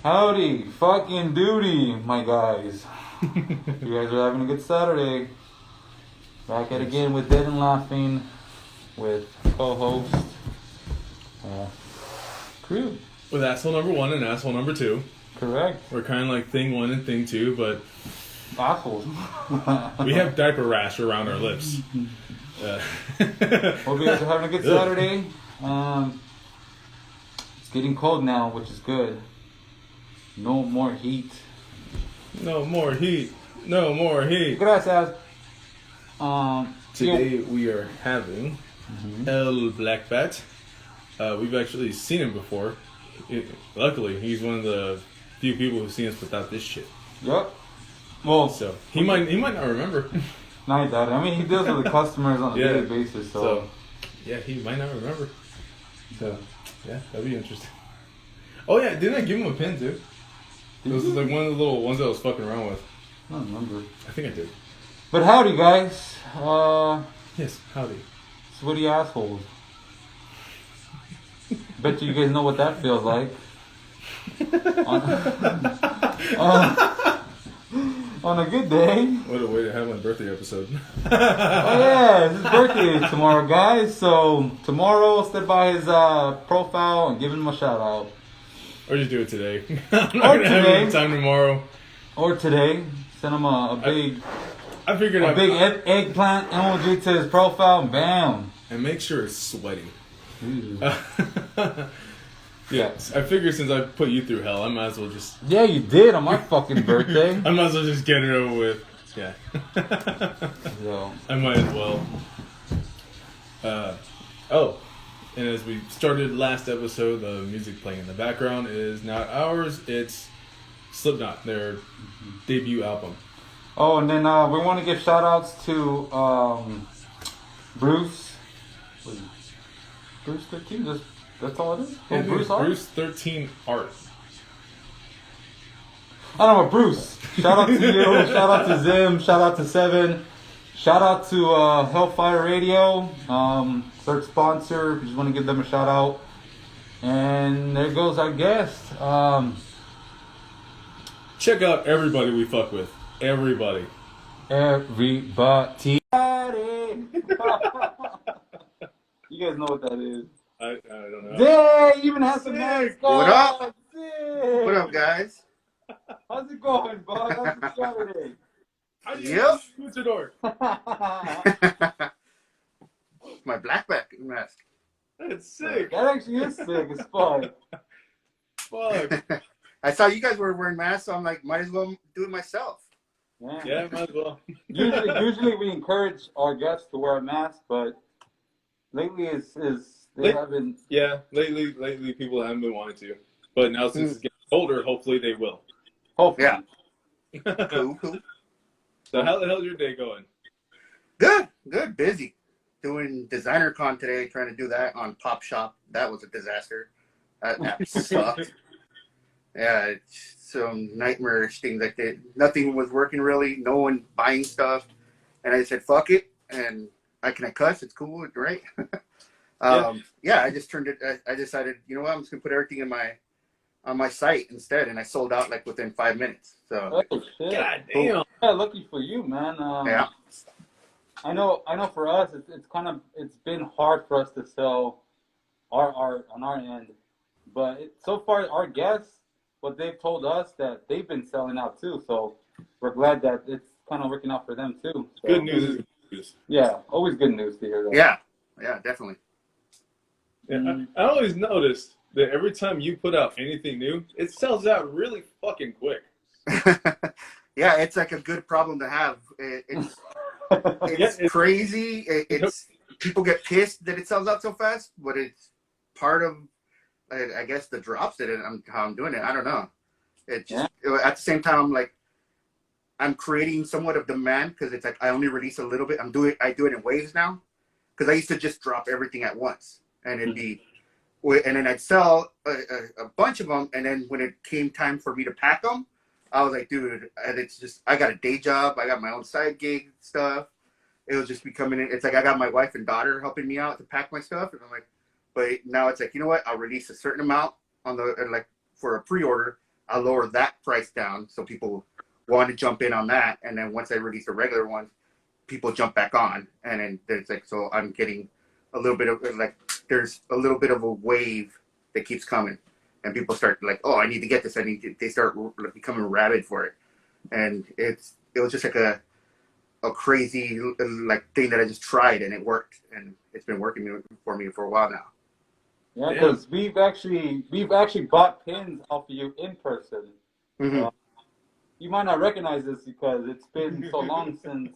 Howdy fucking doody, my guys. You guys are having a good Saturday. Back at again with Dead and Laughing with co-host Crude. With asshole number 1 and asshole number 2. Correct. We're kind of like thing 1 and thing 2, but Assholes. we have diaper rash around our lips. Hope you guys are having a good Saturday. It's getting cold now, which is good. No more heat. No more heat. No more heat. Gracias. Today we are having El Black Bat. We've actually seen him before. Luckily, he's one of the few people who've seen us without this shit. Yep. Well, so he might not remember. Not that. I mean, he deals with the customers on a daily basis, so yeah, he might not remember. So yeah, that'd be interesting. Oh yeah, didn't I give him a pin too? It was like one of the little ones that I was fucking around with. I don't remember. I think I did. But howdy, guys. Yes, howdy. Sweaty assholes. Bet you guys know what that feels like. On a good day. What a way to have my birthday episode. Oh yeah, his birthday is tomorrow, guys. So tomorrow, step by his profile and give him a shout out. Or just do it today. I'm not gonna have any time tomorrow. Or today, send him a big. I figured a big eggplant emoji to his profile. And bam. And make sure it's sweaty. Yes, I figured since I put you through hell, I might as well just... Yeah, you did on my fucking birthday. I might as well just get it over with. Yeah. So. I might as well. And as we started last episode, the music playing in the background is not ours, it's Slipknot, their debut album. Oh, and then we want to give shout outs to Bruce. Bruce 13? That's all it is? Yeah, Bruce 13 Art. I don't know, Bruce. Shout out to you. Shout out to Zim. Shout out to Seven. Shout out to Hellfire Radio. Third sponsor. Just want to give them a shout out. And there goes our guest. Check out everybody we fuck with. Everybody. Everybody. You guys know what that is. I don't know. Day, even has some nice. What up? Day. What up, guys? How's it going, bud? How's it Saturday? Yep. Luchador. My blackback mask. That's sick. That actually is sick as fuck. Fuck. I saw you guys were wearing masks, so I'm like, might as well do it myself. Yeah, might as well. Usually we encourage our guests to wear a mask, but lately they haven't. Yeah, lately people haven't been wanting to, but now since it's getting older, hopefully they will. Hopefully. Yeah. Cool. So how the hell's your day going? Good. Busy. Doing designer con today, trying to do that on Pop Shop. That was a disaster. That app sucked. Yeah, it's some nightmarish things like that. Nothing was working really. No one buying stuff, and I said, "Fuck it," and I cuss. It's cool, right? Yeah, I just turned it. I decided, you know what? I'm just gonna put everything on my site instead, and I sold out like within 5 minutes. So, oh, shit. God damn. Yeah, lucky for you, man. yeah. I know. For us, it's been hard for us to sell our art on our end, but so far our guests, what they've told us that they've been selling out too. So we're glad that it's kind of working out for them too. So, Good news is good news. Yeah, always good news to hear that. Yeah, definitely. Yeah, I always noticed that every time you put out anything new, it sells out really fucking quick. Yeah, it's like a good problem to have. It's crazy. It's people get pissed that it sells out so fast, but it's part of, I guess, the drops that how I'm doing it. I don't know. It just at the same time, I'm creating somewhat of demand because it's like I only release a little bit. I do it in waves now because I used to just drop everything at once and it'd be, and then I'd sell a bunch of them, and then when it came time for me to pack them, I was like, dude, and it's just, I got a day job. I got my own side gig stuff. It was just becoming, it's like I got my wife and daughter helping me out to pack my stuff. And I'm like, but now it's like, you know what? I'll release a certain amount on the, like for a pre-order. I'll lower that price down so people want to jump in on that. And then once I release the regular ones, people jump back on. And then there's like, so I'm getting a little bit of like, there's a little bit of a wave that keeps coming. And people start like, oh, I need to get this. They start becoming rabid for it. And it was just like a crazy like thing that I just tried and it worked. And it's been working for me for a while now. Yeah, because we've actually bought pins off of you in person. Mm-hmm. You might not recognize this because it's been so long since.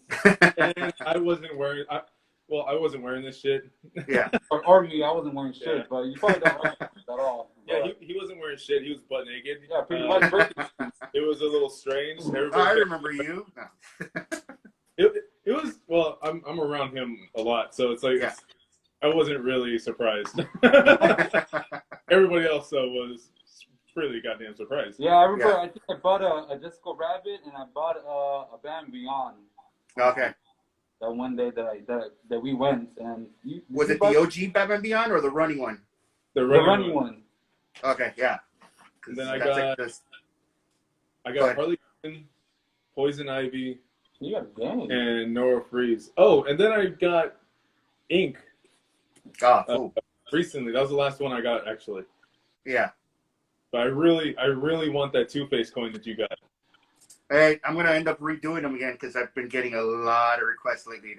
And I wasn't wearing. I wasn't wearing this shit. Yeah. or me, I wasn't wearing shit, but you probably don't recognize it at all. Yeah, he wasn't wearing shit. He was butt naked. Yeah, pretty much. It was a little strange. I remember you. No. It was, well, I'm around him a lot, so it's like, I wasn't really surprised. Everybody else, though, was really goddamn surprised. Yeah, I remember, I think I bought a Disco Rabbit, and I bought a Bam Beyond. Okay. That one day that we went, and was it the OG Batman Beyond or the running one? The running one. Okay, yeah. And then I got Harley Quinn, Poison Ivy, you got a game. and Nora Freeze. Oh, and then I got Ink. Cool. Recently, that was the last one I got actually. Yeah. But I really want that Two-Face coin that you got. Hey, I'm gonna end up redoing them again because I've been getting a lot of requests lately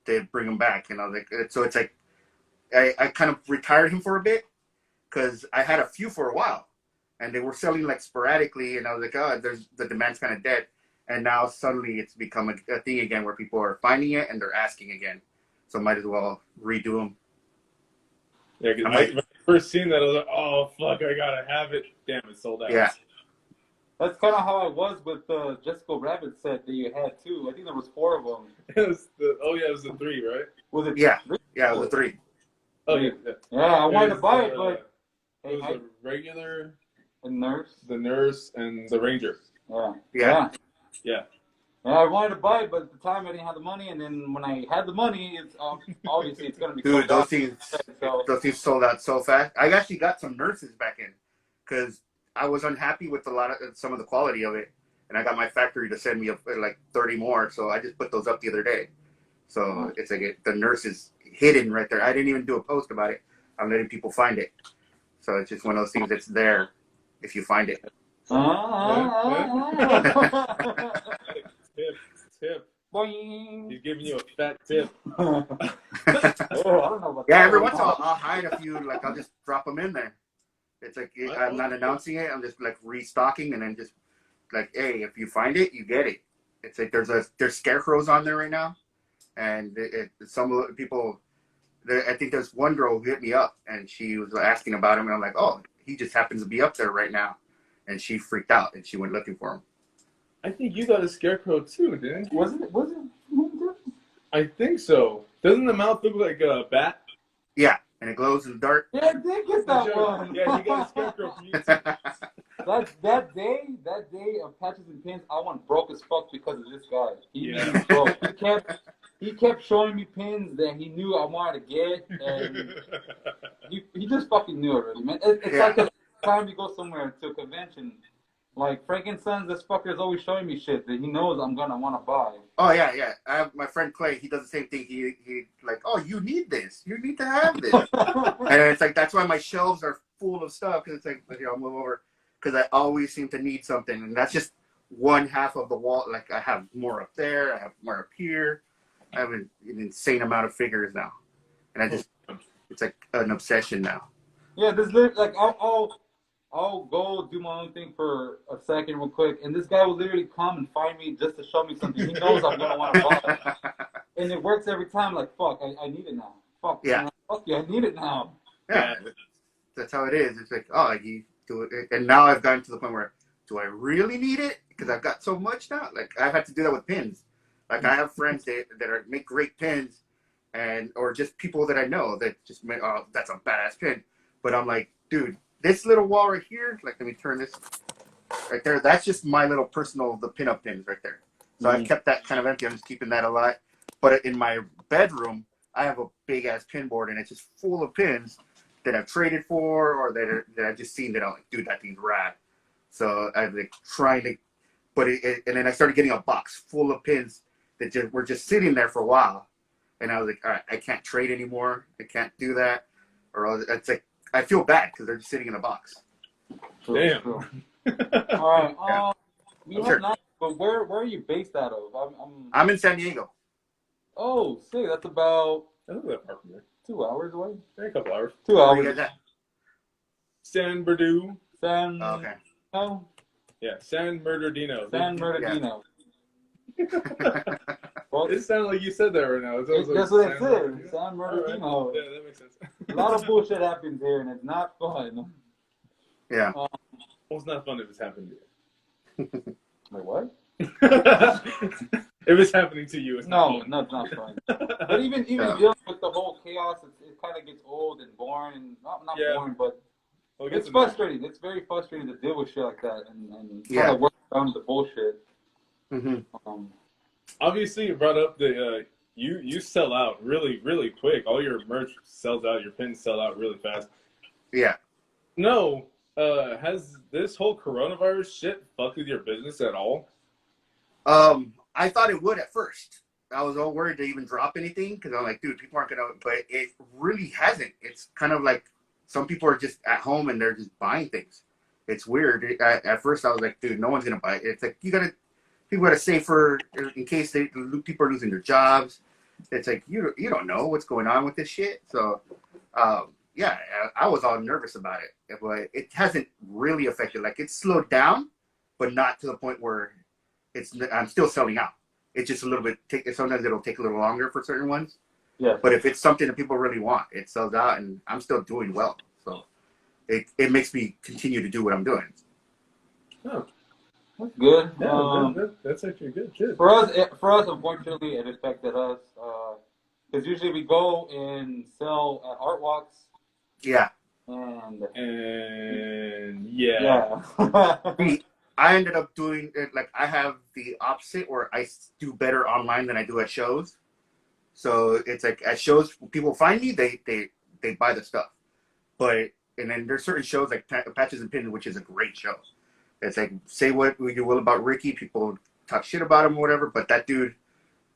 to bring them back. You know, like, so it's like I kind of retired him for a bit because I had a few for a while, and they were selling like sporadically, and I was like, oh, the demand's kind of dead. And now suddenly it's become a thing again where people are finding it and they're asking again. So might as well redo them. Yeah, because when I first seen that, I was like, oh, fuck, I gotta have it. Damn, it's sold out. Yeah. That's kind of how I was with the Disco Rabbit set that you had, too. I think there was 4 of them. It was it was the 3, right? Was it? Yeah. 3? Yeah, it was 3. Oh, yeah. Yeah, I wanted to buy it, but... It was the regular... The nurse? The nurse and the ranger. Yeah. Yeah, I wanted to buy it, but at the time I didn't have the money, and then when I had the money, it's obviously it's gonna be. Dude, those things sold out so fast. I actually got some nurses back in because I was unhappy with some of the quality of it, and I got my factory to send me like 30 more, so I just put those up the other day. So it's like the nurse is hidden right there. I didn't even do a post about it. I'm letting people find it, so it's just one of those things that's there if you find it. Tip. Boing. He's giving you a fat tip. Oh, I don't know about Yeah, that. every once in a while I'll hide a few. Like I'll just drop them in there. It's like I'm not announcing it. I'm just like restocking, and then just like, hey, if you find it, you get it. It's like there's scarecrows on there right now, and some of the people. I think there's one girl who hit me up, and she was asking about him, and I'm like, oh, he just happens to be up there right now. And she freaked out, and she went looking for him. I think you got a scarecrow too, didn't you? Was it? I think so. Doesn't the mouth look like a bat? Yeah, and it glows in the dark. Yeah, I did get that one. Yeah, you got a scarecrow from you too. That day of patches and pins, I went broke as fuck because of this guy. He broke. He kept showing me pins that he knew I wanted to get, and he just fucking knew already, man. It's like the time you go somewhere to a convention, like Frankenstein's, this fucker is always showing me shit that he knows I'm gonna want to buy. Oh yeah. I have my friend Clay. He does the same thing. He like, oh, you need this. You need to have this. And it's like that's why my shelves are full of stuff. Because it's like, I'll move over because I always seem to need something, and that's just one half of the wall. Like I have more up there. I have more up here. I have an insane amount of figures now, and it's like an obsession now. Yeah, this like I'll go do my own thing for a second real quick, and this guy will literally come and find me just to show me something he knows I'm gonna want to buy, and it works every time. Like fuck, I need it now. Fuck yeah, man. Fuck yeah, I need it now. Yeah, that's how it is. It's like you do it, and now I've gotten to the point where do I really need it? Because I've got so much now. Like I've had to do that with pins. Like I have friends that make great pins, or just people that I know that just make, oh, that's a badass pin. But I'm like, dude, this little wall right here, like let me turn this right there. That's just my little personal, the pinup pins right there. So I've kept that kind of empty. I'm just keeping that a lot. But in my bedroom, I have a big ass pin board, and it's just full of pins that I've traded for or that I've just seen that I'm like, dude, that thing's rad. So I was like trying to, and then I started getting a box full of pins that were just sitting there for a while. And I was like, all right, I can't trade anymore. I can't do that. Or it's like, I feel bad because they're just sitting in a box. Damn. All right. Yeah. You have not, but where are you based out of? I'm in San Diego. Oh, see, that's about That's not far from there. 2 hours away. A couple hours. 2 Where hours. you guys at? San Bernardino. San. Okay. No. Yeah, San Bernardino. San Bernardino. Well, it sounded like you said that right now. That's what it said. San Bernardino. Right. Yeah, that makes sense. A lot of bullshit happens here, and it's not fun. Yeah. Well, it's not fun if it's happening to you. Wait, what? If it's happening to you, it's not fun. It's not fun. But even dealing with the whole chaos, it kind of gets old and boring, and not boring, but it's frustrating. It's very frustrating to deal with shit like that, and try to work around the bullshit. Mm-hmm. Obviously, you brought up the you sell out really, really quick. All your merch sells out. Your pins sell out really fast. Yeah. No, has this whole coronavirus shit fucked with your business at all? I thought it would at first. I was all worried to even drop anything because I'm like, dude, people aren't gonna. But it really hasn't. It's kind of like some people are just at home and they're just buying things. It's weird. At first, I was like, dude, no one's gonna buy it. It's like people gotta save for in case people are losing their jobs. It's like you don't know what's going on with this shit. So, yeah, I was all nervous about it, but it hasn't really affected. Like it's slowed down, but not to the point where I'm still selling out. It's just a little bit. Sometimes it'll take a little longer for certain ones. Yeah. But if it's something that people really want, it sells out, and I'm still doing well. So it makes me continue to do what I'm doing. Oh, that's good. Yeah, that's actually good. Shit. For us, unfortunately, it affected us because usually we go and sell at art walks. Yeah. And yeah. I ended up doing it like I have the opposite where I do better online than I do at shows. So it's like at shows, people find me, they buy the stuff. And then there's certain shows like Patches and Pins, which is a great show. It's like, say what you will about Ricky, people talk shit about him or whatever, but that dude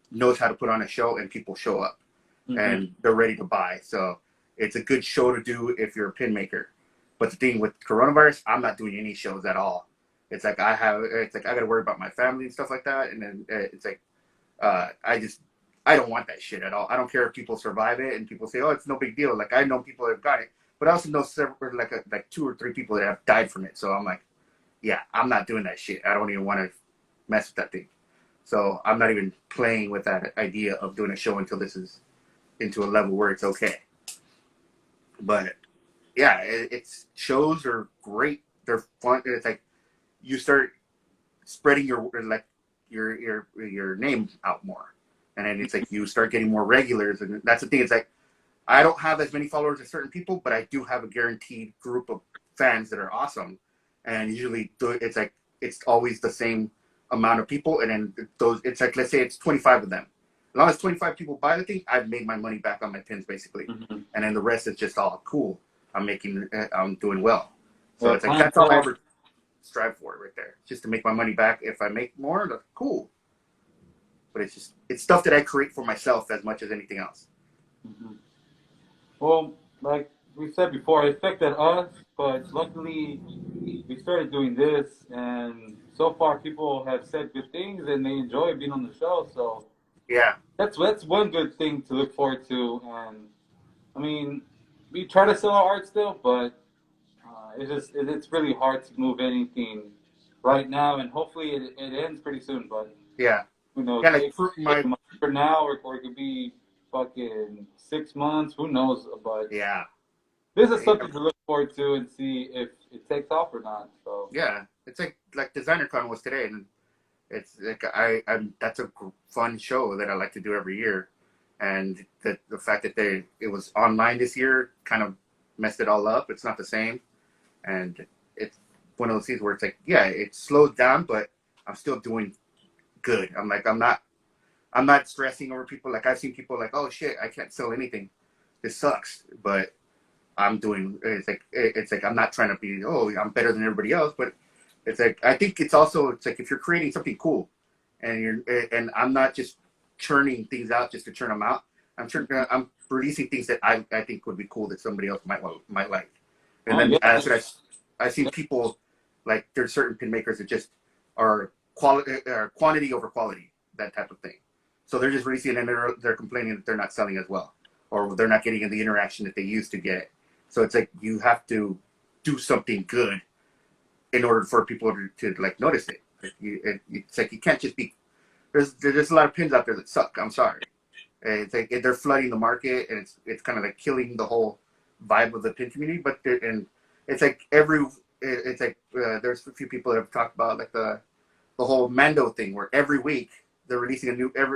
knows how to put on a show and people show up and they're ready to buy. So it's a good show to do if you're a pin maker. But the thing with coronavirus, I'm not doing any shows at all. It's like I got to worry about my family and stuff like that. And then it's like, I don't want that shit at all. I don't care if people survive it and people say, oh, it's no big deal. Like I know people that have got it, but I also know several, like 2 or 3 people that have died from it. So I'm like, yeah, I'm not doing that shit. I don't even want to mess with that thing. So I'm not even playing with that idea of doing a show until this is into a level where it's okay. But yeah, shows are great. They're fun. It's like you start spreading your name out more, and then it's like you start getting more regulars, and that's the thing. It's like I don't have as many followers as certain people, but I do have a guaranteed group of fans that are awesome, and usually it's like it's always the same amount of people, and then it's like let's say it's 25 of them. As long as 25 people buy the thing, I've made my money back on my pins basically, and then the rest is just all cool. I'm doing well. So it's like that's all I ever strive for right there, just to make my money back. If I make more, that's cool. But it's stuff that I create for myself as much as anything else. Well, like we said before, it affected us, but luckily we started doing this, and so far people have said good things and they enjoy being on the show. So yeah, that's one good thing to look forward to. And I mean, we try to sell our art still, but it's really hard to move anything right now, and hopefully it ends pretty soon. But yeah, who knows? Yeah, like for now, or it could be fucking 6 months. Who knows? But yeah, this is something to look forward to and see if it takes off or not. So yeah, it's like Designer Con was today, and it's like that's a fun show that I like to do every year, and the fact that it was online this year kind of messed it all up. It's not the same. And it's one of those things where it's like, yeah, it slows down, but I'm still doing good. I'm not stressing over people. Like I've seen people like, oh shit, I can't sell anything. This sucks. But it's like I'm not trying to be, oh, I'm better than everybody else. But It's like I think it's like if you're creating something cool, and I'm not just churning things out just to churn them out. I'm releasing things that I think would be cool that somebody else might like. And then that's what I've seen people like there's certain pin makers that just are quantity over quality, that type of thing. So they're just releasing and they're complaining that they're not selling as well, or they're not getting the interaction that they used to get. So it's like you have to do something good in order for people to like notice it. It's like you can't just be. There's a lot of pins out there that suck. I'm sorry. It's like they're flooding the market, and it's kind of like killing the whole vibe of the pin community. But it's like there's a few people that have talked about like the whole Mando thing, where every week they're releasing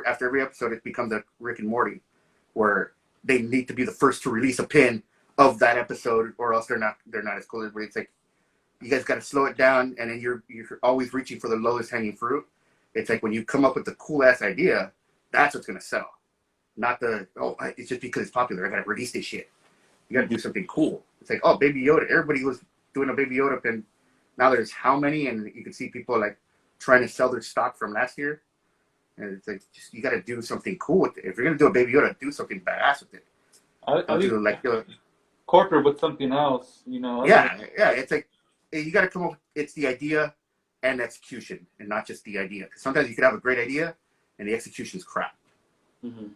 after every episode it becomes a Rick and Morty, where they need to be the first to release a pin of that episode, or else they're not as cool. It's like you guys got to slow it down, and then you're always reaching for the lowest hanging fruit. It's like when you come up with the cool ass idea, that's what's gonna sell. Not it's just because it's popular. I gotta release this shit. You gotta do something cool. It's like, oh, Baby Yoda. Everybody was doing a Baby Yoda pin. Now there's how many, and you can see people like trying to sell their stock from last year. And it's like, you gotta do something cool with it. If you're gonna do a Baby Yoda, do something badass with it. I do like corporate with something else, Yeah. It's like you gotta come up. It's the idea and execution, and not just the idea. Because sometimes you could have a great idea, and the execution's crap. Mm-hmm.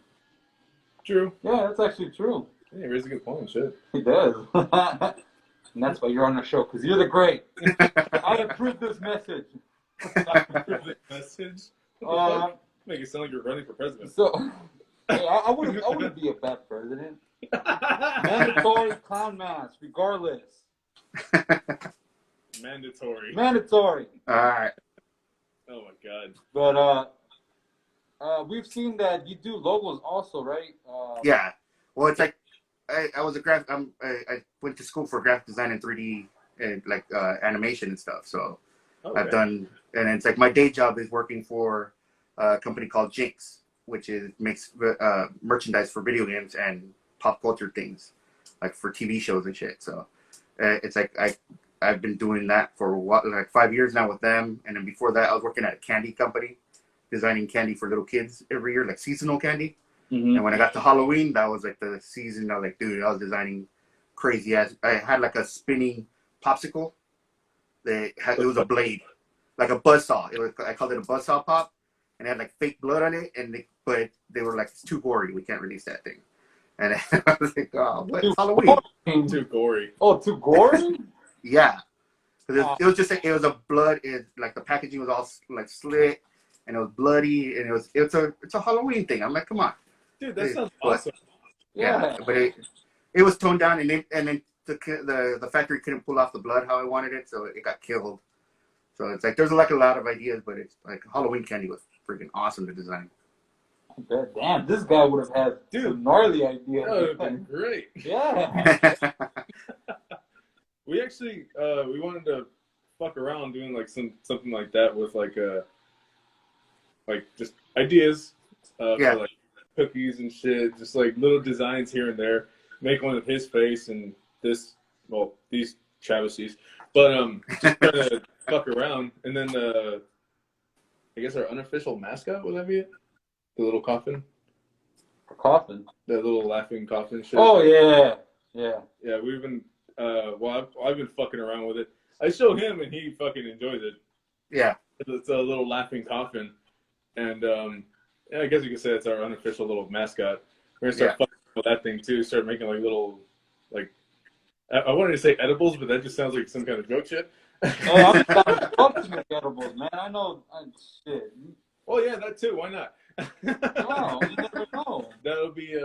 True. Yeah, that's actually true. Yeah, he raises a good point. Shit. He does. And that's why you're on the show, because you're the great. I approve this message. Message? Make it sound like you're running for president. So, hey, I wouldn't be a bad president. Mandatory clown mask, regardless. Mandatory. All right. Oh my god. But we've seen that you do logos also, right? Yeah. Well, it's like I was I went to school for graphic design and 3D and like animation and stuff. So I've done, and it's like my day job is working for a company called Jinx, which makes merchandise for video games and pop culture things, like for TV shows and shit. So it's like I've been doing that for like 5 years now with them, and then before that I was working at a candy company, designing candy for little kids every year, like seasonal candy. Mm-hmm. And when I got to Halloween, that was like the season. I was like, dude, I was designing crazy ass. I had like a spinning popsicle. It was a blade, like a buzzsaw. I called it a buzzsaw pop, and it had like fake blood on it. But they were like, it's too gory. We can't release that thing. And I was like, oh, what? It's Halloween. Too gory. Oh, too gory? Yeah. It was just like, it was a blood. Like the packaging was all like slit, and it was bloody, and it's a Halloween thing. I'm like, come on. Dude, that sounds awesome. Yeah, but it was toned down, and then the factory couldn't pull off the blood how I wanted it, so it got killed. So it's like there's like a lot of ideas, but it's like Halloween candy was freaking awesome to design. Damn, this guy would have had some gnarly ideas. That would have been great. Yeah. We actually we wanted to fuck around doing like something like that with like just ideas for like cookies and shit, just like little designs here and there. Make one of his face and these travesties, but just try to fuck around. And then I guess our unofficial mascot, would that be it? The little coffin. A coffin. The little laughing coffin shit. Oh yeah. We've been I've been fucking around with it. I show him and he fucking enjoys it. Yeah. It's a little laughing coffin, and I guess you could say it's our unofficial little mascot. We're gonna start fucking with that thing too. Start making like little, like, I wanted to say edibles, but that just sounds like some kind of joke shit. Oh, I'm pumped to make edibles, man. I know, shit. Well, yeah, that too. Why not? No, you never know. That would be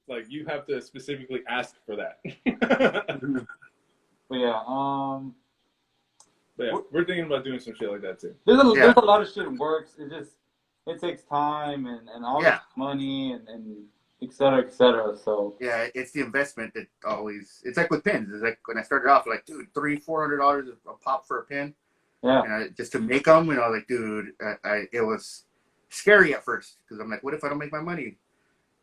like you have to specifically ask for that. But yeah, we're thinking about doing some shit like that too. There's a lot of shit in works. It takes time and all this money and et cetera. So yeah, it's the investment that always. It's like with pins. It's like when I started off, like, dude, $300-$400 a pop for a pin. Yeah. And just to make them, like, dude, it was scary at first because I'm like, what if I don't make my money?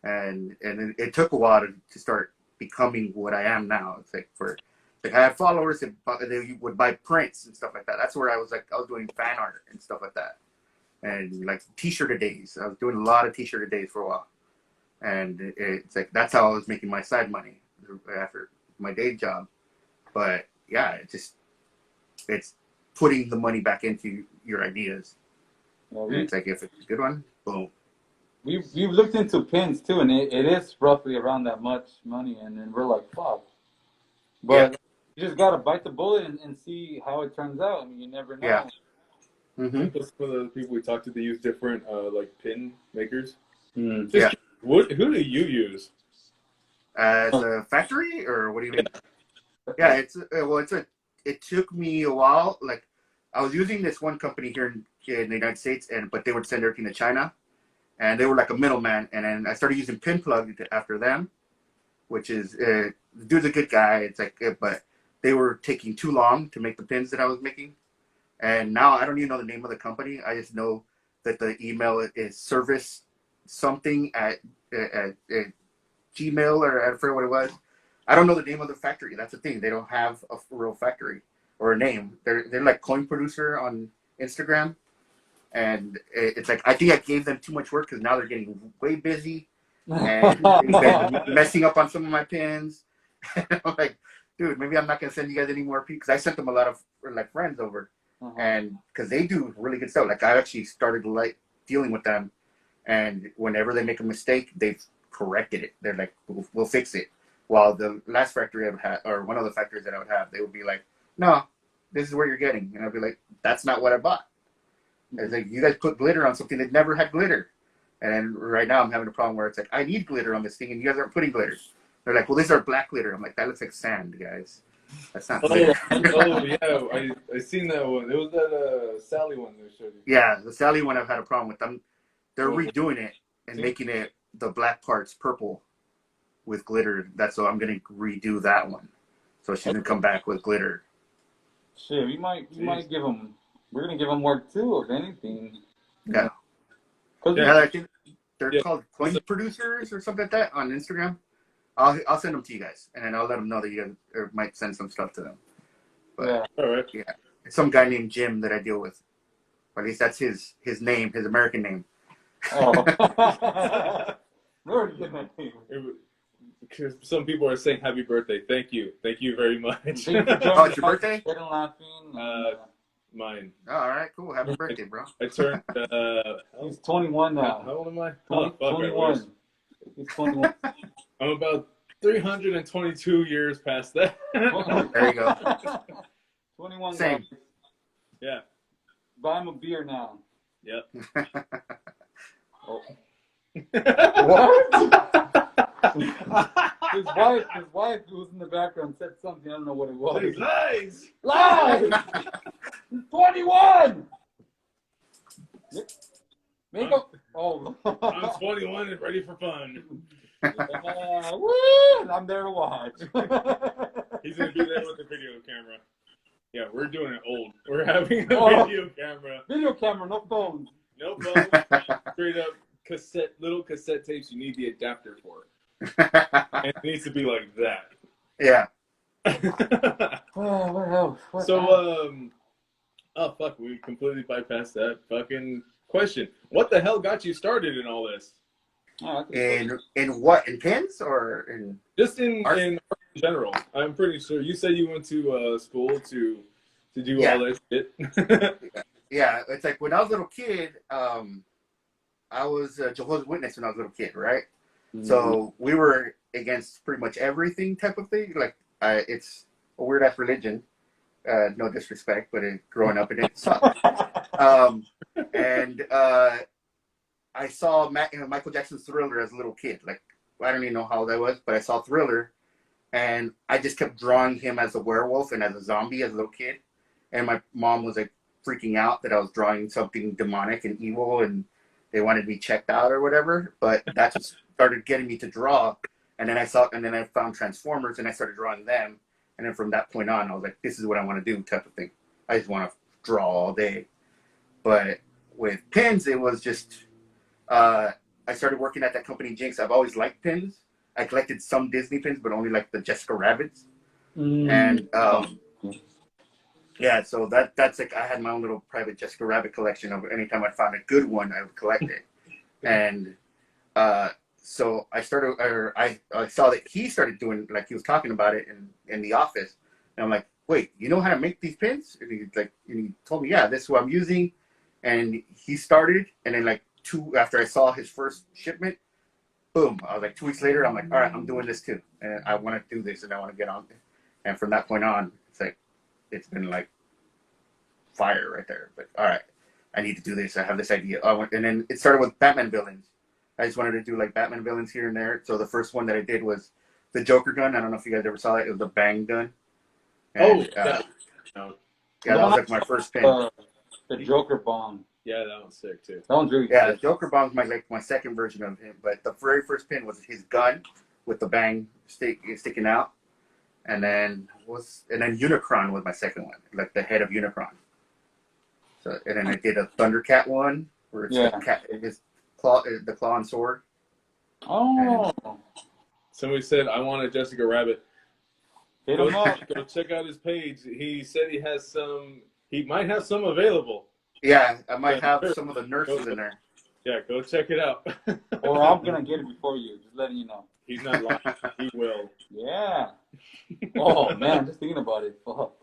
And it took a while to start becoming what I am now. It's like they had followers and they would buy prints and stuff like that. That's where I was doing fan art and stuff like that. And like t-shirt a days. I was doing a lot of t-shirt a days for a while. And it's like, that's how I was making my side money after my day job. But yeah, it's putting the money back into your ideas. Well, it's like, if it's a good one, boom. We've looked into pins too, and it is roughly around that much money, and then we're like, fuck. But you just gotta bite the bullet and see how it turns out. I mean, you never know. Yeah. Mm-hmm. Some of the people we talked to, they use different like pin makers. Yeah. Who do you use? As a factory, or what do you mean? Yeah, it took me a while. Like, I was using this one company here in the United States, but they would send everything to China, and they were like a middleman. And then I started using Pinplug after them, which is the dude's a good guy. It's like, but they were taking too long to make the pins that I was making, and now I don't even know the name of the company. I just know that the email is service something at Gmail, or I forget what it was. I don't know the name of the factory. That's the thing. They don't have a real factory or a name. They're like coin producer on Instagram, and it's like, I think I gave them too much work because now they're getting way busy and been messing up on some of my pins. I'm like, dude, maybe I'm not gonna send you guys any more because I sent them a lot of like friends over, and because they do really good stuff. Like, I actually started like dealing with them, and whenever they make a mistake, they've corrected it. They're like, we'll fix it. While the last factory I would have, or one of the factories that I would have, they would be like, no, this is what you're getting. And I'd be like, that's not what I bought. It's like, you guys put glitter on something that never had glitter. And then right now I'm having a problem where it's like, I need glitter on this thing, and you guys aren't putting glitter. They're like, well, these are black glitter. I'm like, that looks like sand, guys. That's not glitter. Yeah, I seen that one. It was that Sally one they showed you. Yeah, the Sally one I've had a problem with. They're redoing it and making it the black parts purple with glitter. So I'm gonna redo that one. So she's gonna come back with glitter. Shit, we might give them. We're gonna give them work too, if anything. Yeah. I think they're called coin producers or something like that on Instagram. I'll send them to you guys, and then I'll let them know that you guys might send some stuff to them. But all right. Yeah, it's some guy named Jim that I deal with. Or at least that's his name, his American name. Oh. Very good name. Because some people are saying happy birthday. Thank you very much. Oh, it's your birthday? Mine. Oh, all right, cool. Happy birthday, bro. I turned. He's 21 now. How old am I? 21. He's 21. I'm about 322 years past that. There you go. 21. Same. Guys. Yeah. Buy him a beer now. Yep. Oh. What? his wife who was in the background said something. I don't know what it was. Lies! Lies! 21! Make up. Oh. I'm 21 and ready for fun. Woo! I'm there to watch. He's going to be there with the video camera. Yeah, we're doing it old. We're having a video camera. Video camera, no phones. No phones. Straight up little cassette tapes you need the adapter for. And it needs to be like that. Yeah. Oh, what else? Oh, fuck, we completely bypassed that fucking question. What the hell got you started in all this? Oh, in what? In pins or in? Just in art in general. I'm pretty sure. You said you went to school to do all that shit. Yeah, it's like when I was a little kid, I was a Jehovah's Witness when I was a little kid, right? Mm-hmm. So we were against pretty much everything type of thing. Like, it's a weird ass religion. No disrespect, but growing up, it didn't suck. And I saw Michael Jackson's Thriller as a little kid. Like, I don't even know how that was, but I saw Thriller, and I just kept drawing him as a werewolf and as a zombie as a little kid. And my mom was like freaking out that I was drawing something demonic and evil, and they wanted me checked out or whatever. But that just started getting me to draw. And then I found Transformers, and I started drawing them. And then from that point on, I was like, this is what I want to do, type of thing. I just want to draw all day. But with pins, it was just, I started working at that company, Jinx. I've always liked pins. I collected some Disney pins, but only like the Jessica Rabbits. And yeah, so that's like I had my own little private Jessica Rabbit collection of anytime I found a good one, I would collect it. And so I started, or I saw that he started doing, like he was talking about it in the office, and I'm like, wait, you know how to make these pins? And he told me, yeah, this is what I'm using. And he started, and then like after I saw his first shipment, boom, I was like 2 weeks later, I'm like, all right, I'm doing this too, and I want to do this, and I want to get on. And from that point on, it's been like fire right there. But all right, I need to do this. I have this idea. And then it started with Batman villains. I just wanted to do like Batman villains here and there. So the first one that I did was the Joker gun. I don't know if you guys ever saw it. It was the Bang gun. And, yeah, that was like my first pin. The Joker bomb. Yeah, that one's sick too. That one's really sick. The Joker bomb's my second version of him. But the very first pin was his gun with the Bang sticking out. And then Unicron was my second one, like the head of Unicron. So and then I did a Thundercat one where it's the claw and sword. Oh. And somebody said I want a Jessica Rabbit. Hit him up. Go check out his page. He said he has some. He might have some available. Yeah, I might have some of the nurses in there. Yeah, go check it out. Or I'm gonna get it before you. Just letting you know. He's not lying. He will. Yeah. Oh man, just thinking about it. Fuck.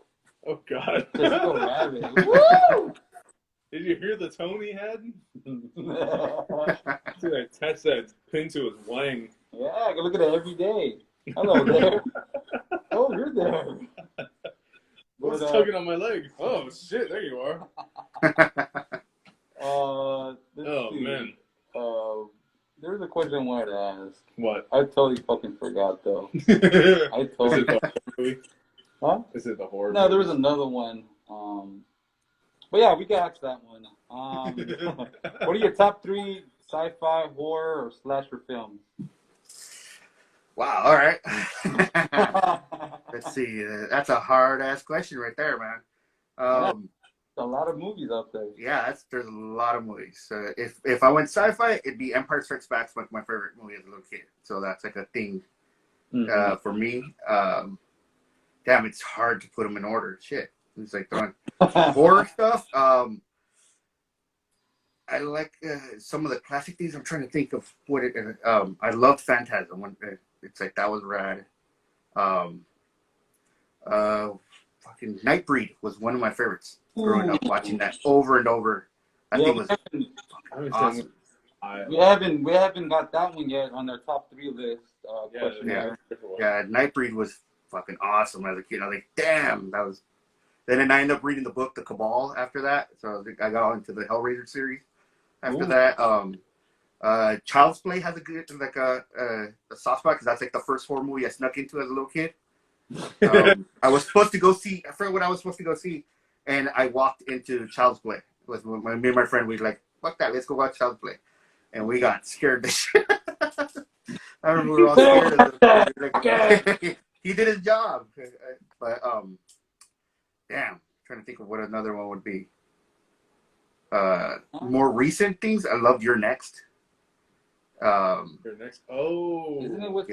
Oh God. Jessica Rabbit. Woo! Did you hear the tone he had? Dude, I attached that pin to his wang. Yeah, I can look at it every day. Hello there. Oh, you're there. What's tugging on my leg? Oh shit! There you are. Man. There's a question I wanted to ask. What? I totally fucking forgot though. I totally. Is it the horror movie? Huh? Is it the horror? No, movie? there was another one. But yeah, we can ask that one. What are your top 3 sci-fi, horror, or slasher films? Wow. All right. Let's see. That's a hard ass question right there, man. A lot of movies out there. Yeah, there's a lot of movies. If I went sci-fi, it'd be Empire Strikes Back, like my favorite movie as a little kid. So that's like a thing for me. Damn, it's hard to put them in order. Shit, it's like throwing horror stuff. I like some of the classic things. I'm trying to think of what it. I loved Phantasm. It's like that was rad. Fucking Nightbreed was one of my favorites. Growing up, watching that over and over. I think it was awesome. We haven't got that one yet on our top 3 list. Nightbreed was fucking awesome as a kid. I was like, damn, that was. Then I ended up reading the book, The Cabal, after that. So I got into the Hellraiser series. After that, Child's Play has a good a soft spot because that's like the first horror movie I snuck into as a little kid. I was supposed to go see. I forgot what I was supposed to go see, and I walked into Child's Play. With me and my friend. We were like, "Fuck that, let's go watch Child's Play," and we got scared. The shit. I remember we were all scared. Like, he did his job, but damn, trying to think of what another one would be. More recent things. I loved You're Next. You're Next. Oh, isn't it with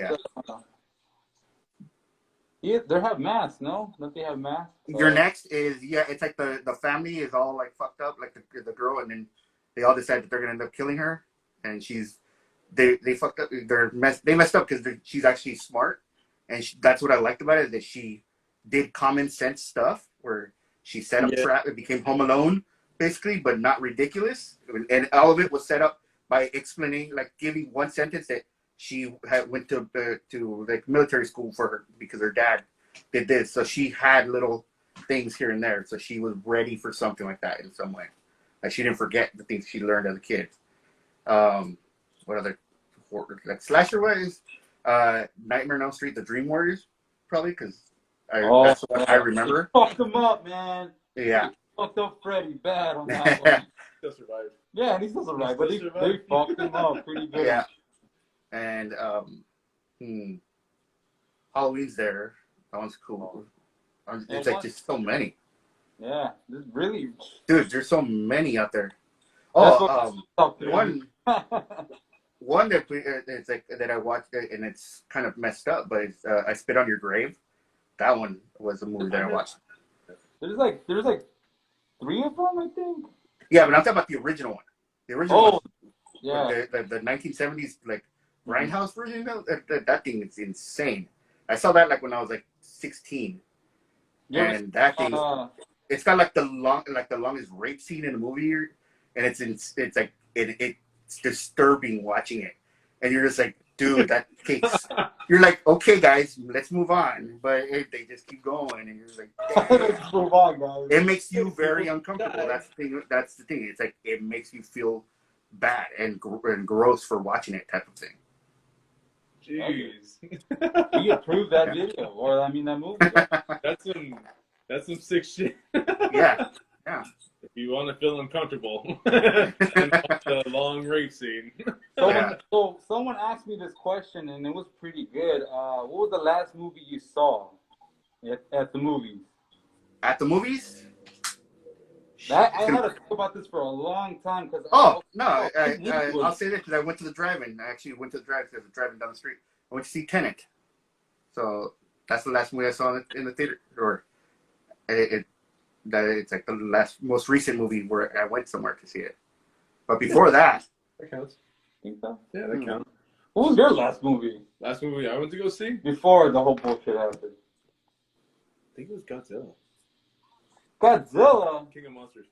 they have masks, no? Don't they have masks? Your Next is it's like the family is all like fucked up, like the girl, and then they all decide that they're gonna end up killing her, and they fucked up. They messed up because she's actually smart, and that's what I liked about it, that she did common sense stuff where she set up trap. It became Home Alone basically, but not ridiculous, and all of it was set up by explaining, like giving one sentence that she went to like military school for her because her dad did this, so she had little things here and there, so she was ready for something like that in some way. Like she didn't forget the things she learned as a kid. What other like slasher wise? Nightmare on Elm Street, The Dream Warriors, probably because that's what I remember. Fucked him up, man. Yeah. Fucked up Freddy bad on that one. Still survived. Yeah, and he still survived, but they fucked him up pretty good. Yeah. And Halloween's there. That one's cool. It's like just so many. Yeah, there's really. Dude, there's so many out there. One that it's like that I watched and it's kind of messed up, but it's I Spit on Your Grave. That one was a movie that I watched. There's like 3 of them, I think. Yeah, but I'm talking about the original one. The original one. Yeah. The 1970s like grindhouse version. That thing is insane. I saw that like when I was like 16, and that thing. It's got like the longest rape scene in the movie, and it's like it's disturbing watching it, and you're just like, dude, that takes. You're like, okay, guys, let's move on, but they just keep going, and you're like, let's move on, guys. It makes you very uncomfortable. That's the thing. That's the thing. It's like it makes you feel bad and gross for watching it, type of thing. Jeez. We approved that video, or I mean that movie. That's some sick shit. Yeah. If you want to feel uncomfortable, and watch the long rape scene. Someone asked me this question, and it was pretty good. What was the last movie you saw at the movies? At the movies? I had to think about this for a long time because. I'll say this because I went to the drive-in. I actually went to the drive-in. There's a drive-in down the street. I went to see Tenet. So that's the last movie I saw in the theater. Or it's like the most recent movie where I went somewhere to see it. But before that counts. Think so? Yeah, that counts. What was your last movie? Last movie I went to go see? Before the whole bullshit happened. I think it was Godzilla. Godzilla? King of Monsters.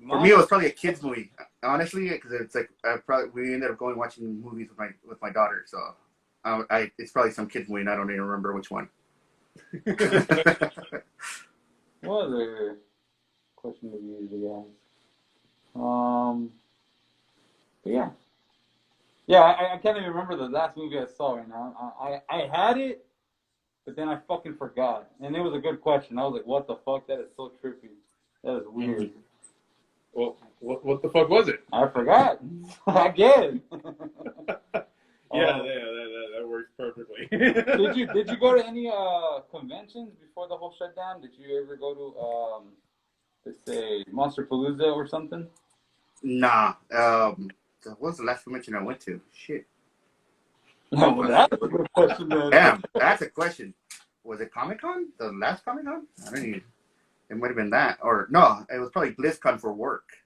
For me, it was probably a kids movie, honestly, because it's like we ended up going watching movies with my daughter, so it's probably some kids movie, and I don't even remember which one. What other question do we usually ask? I can't even remember the last movie I saw right now. I had it, but then I fucking forgot, and it was a good question. I was like, "What the fuck? That is so trippy. That is weird." Well, what the fuck was it? I forgot. Again. Yeah, that works perfectly. Did you go to any conventions before the whole shutdown? Did you ever go to let's say Monster Palooza or something? Nah. What was the last convention I went to? Shit. No, well, that's a good question. Then. Damn, that's a question. Was it Comic-Con? The last Comic-Con? I don't even. It might have been that, or no, it was probably BlizzCon for work,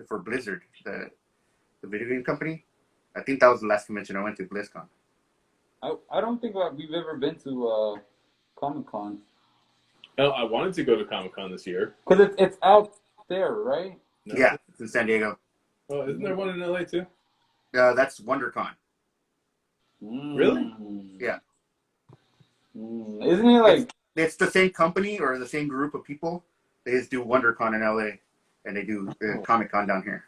for Blizzard, the video game company. I think that was the last convention I went to, BlizzCon. I don't think we've ever been to Comic-Con. No, I wanted to go to Comic-Con this year. Because it's out there, right? No. Yeah, it's in San Diego. Oh, isn't there one in LA too? That's WonderCon. Really? Yeah. Isn't it like... It's the same company or the same group of people. They just do WonderCon in LA, and they do Comic-Con down here.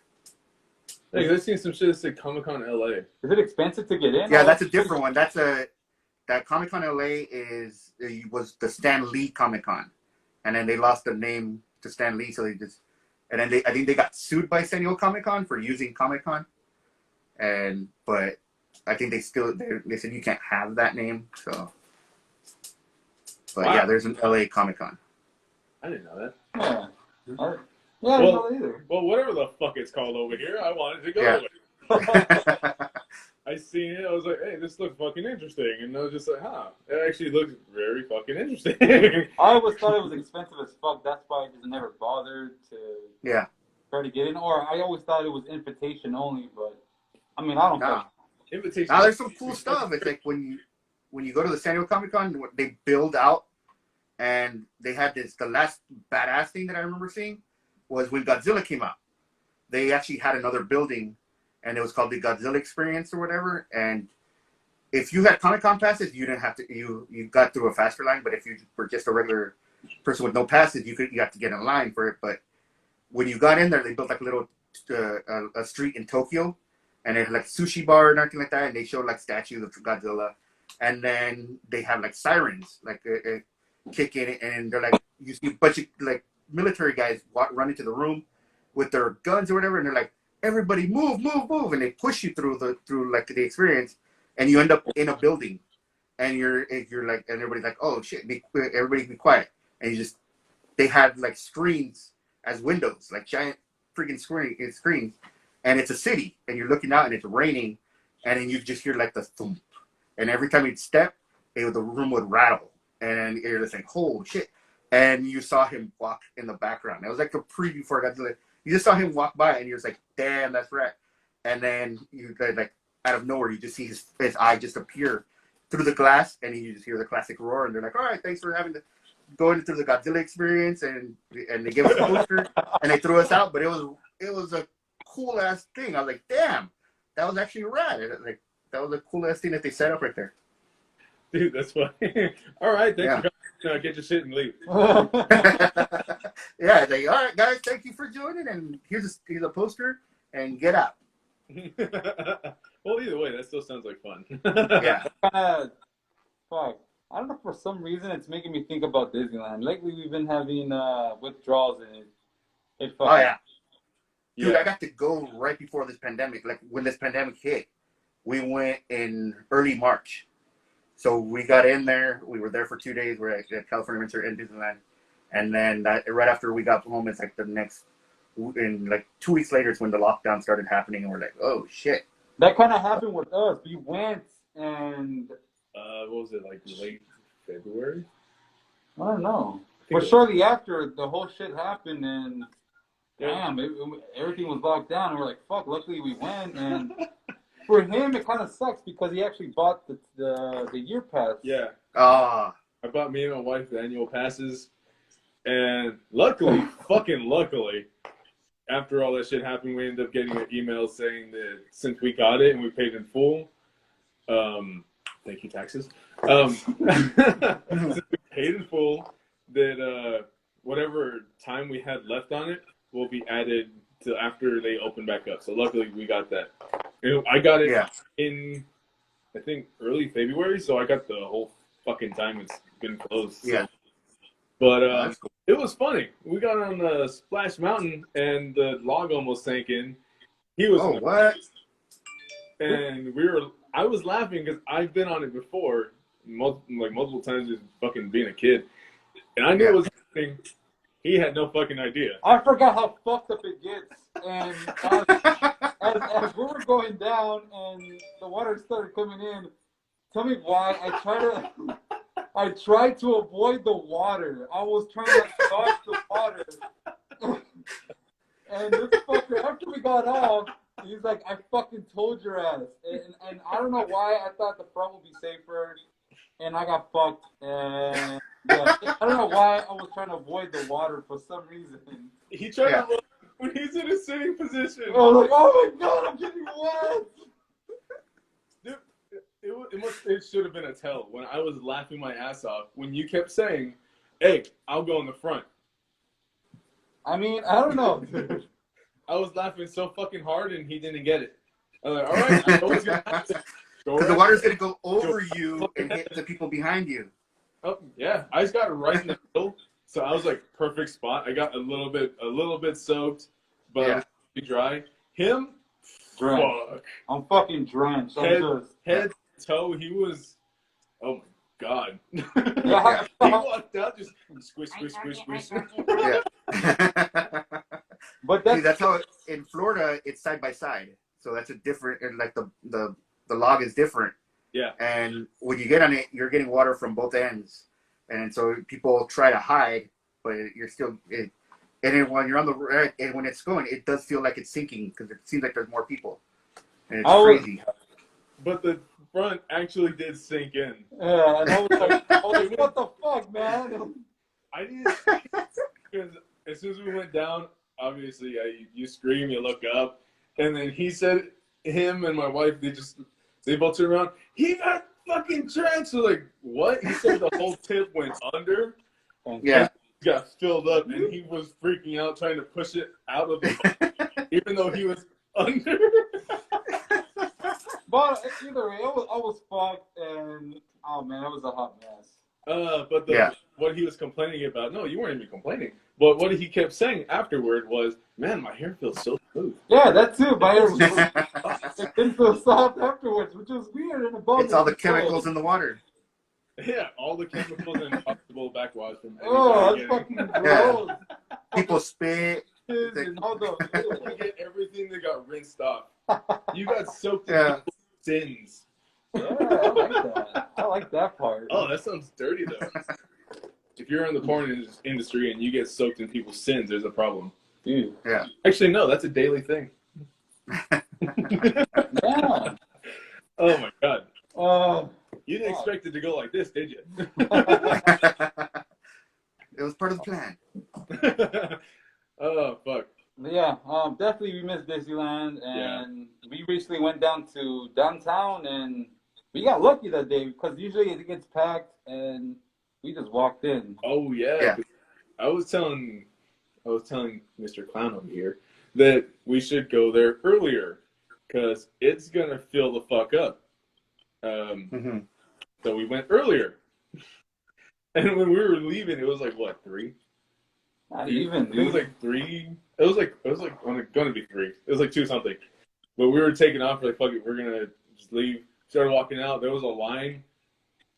Hey, I've seen some shit that said Comic-Con LA. Is it expensive to get in? Yeah, that's a different one. That Comic-Con LA was the Stan Lee Comic-Con, and then they lost the name to Stan Lee, so they just I think they got sued by San Diego Comic-Con for using Comic-Con, but I think they said you can't have that name, so. But wow. Yeah, there's an LA Comic-Con. I didn't know that. Yeah. I didn't know that either. Well, whatever the fuck it's called over here, I wanted to go to it. I seen it, I was like, hey, this looks fucking interesting. And I was just like, it actually looks very fucking interesting. I always thought it was expensive as fuck. That's why I just never bothered to try to get in. Or I always thought it was invitation only, but I mean, I don't know. Invitation. Now, there's some cool stuff. It's like when you go to the San Diego Comic-Con, they build out, and they had the last badass thing that I remember seeing was when Godzilla came out. They actually had another building, and it was called the Godzilla Experience or whatever. And if you had Comic-Con passes, you didn't have to. You got through a faster line. But if you were just a regular person with no passes, you have to get in line for it. But when you got in there, they built like a little a street in Tokyo, and it had like a sushi bar and everything like that. And they showed like statues of Godzilla. And then they have like sirens, like kick in, and they're like, you see a bunch of like military guys run into the room with their guns or whatever, and they're like, everybody move, move, move, and they push you through like the experience, and you end up in a building, and you're like, and everybody's like, oh shit, everybody be quiet, and they had like screens as windows, like giant freaking screens, and it's a city, and you're looking out, and it's raining, and then you just hear like the thump. And every time you'd step, the room would rattle. and you're just like, holy shit. And you saw him walk in the background. It was like a preview for Godzilla. You just saw him walk by, and you're just like, damn, that's right. And then you like out of nowhere, you just see his eye just appear through the glass, and you just hear the classic roar, and they're like, all right, thanks for having to going through the Godzilla experience, and they gave us a poster, and they threw us out. But it was a cool ass thing. I was like, damn, that was actually rad. Like that was a cool ass thing that they set up right there. Dude, that's funny. All right, thanks for coming. Get your shit and leave. Yeah, they all right, guys. Thank you for joining, and here's a poster, and get out. Well, either way, that still sounds like fun. Yeah. Fuck. I don't know, for some reason it's making me think about Disneyland. Lately we've been having withdrawals in it. Oh yeah. Dude, I got to go right before this pandemic. Like when this pandemic hit, we went in early March. So we got in there. We were there for 2 days. We're at California Adventure in Disneyland, and then right after we got home, it's like the next, in like 2 weeks later, it's when the lockdown started happening, and we're like, oh shit. That kind of happened with us. We went and what was it, like late February? I don't know. But shortly after, the whole shit happened, and damn, everything was locked down. And we're like, fuck. Luckily, we went, and for him, it kind of sucks because he actually bought the year pass. Yeah. I bought me and my wife the annual passes, and luckily, fucking luckily, after all that shit happened, we ended up getting an email saying that since we got it and we paid in full, thank you, taxes. Since we paid in full, that whatever time we had left on it will be added to after they open back up. So luckily, we got that. I got it in, I think, early February, so I got the whole fucking time it's been closed. So. Yeah. But it was funny. We got on Splash Mountain, and the log almost sank in. He was what? And I was laughing because I've been on it before, multiple times, just fucking being a kid. And I knew it was happening. He had no fucking idea. I forgot how fucked up it gets. And as we were going down and the water started coming in, tell me why I tried to avoid the water. I was trying to dodge the water. And this fucker, after we got off, he's like, I fucking told your ass. And I don't know why I thought the front would be safer. And I got fucked. And yeah, I don't know why I was trying to avoid the water for some reason. He tried to run when he's in a sitting position. I was like, oh my god, I'm getting wet. Dude, it should have been a tell when I was laughing my ass off when you kept saying, hey, I'll go in the front. I mean, I don't know. I was laughing so fucking hard and he didn't get it. I was like, all right, I know he's going to because the water's going to go over you and hit the people behind you. Oh, yeah. I just got right in the middle. So I was like, perfect spot. I got a little bit soaked, but dry. Him, fuck. I'm fucking drenched. Head to toe, he was, oh my God. Yeah. He walked out just squish. Yeah. But that's how in Florida it's side by side. So that's a different, and like the log is different. Yeah. And when you get on it, you're getting water from both ends. And so people try to hide, but you're still, and then when you're on the right, and when it's going, it does feel like it's sinking because it seems like there's more people. And it's crazy. But the front actually did sink in. Yeah, and I was like, what the fuck, man? I didn't, because as soon as we went down, obviously you scream, you look up, and then he said, him and my wife, they both turned around, he got fucking drenched. So like, what? He said the whole tip went under. Yeah. Got filled up, and he was freaking out trying to push it out of the even though he was under. But either way, I was fucked, and oh man, it was a hot mess. But what he was complaining about, no, you weren't even complaining. But what he kept saying afterward was, man, my hair feels so smooth. Yeah, that too. My hair it didn't feel soft afterwards, which was weird and abundant. It's all the chemicals in the all Yeah, all the chemicals and possible backwash from that's fucking gross. People spit. And all the you get everything that got rinsed off. You got soaked in sins. Yeah, I like that. I like that part. Oh, that sounds dirty though. If you're in the porn industry and you get soaked in people's sins, there's a problem. Dude. Yeah. Actually, no, that's a daily thing. Yeah. Oh my god. You didn't fuck. expect it to go like this, did you? It was part of the plan. Oh fuck. Yeah, definitely we miss Disneyland, and we recently went down to downtown, and we got lucky that day because usually it gets packed, and we just walked in. Oh yeah. Yeah. I was telling Mr. Clown over here that we should go there earlier because it's gonna fill the fuck up. So we went earlier, and when we were leaving, it was like what, 3? Not even, dude. It was like 3. It was like gonna be 3. It was like 2 something. But we were taking off. We're like, fuck it, we're gonna just leave. Started walking out. There was a line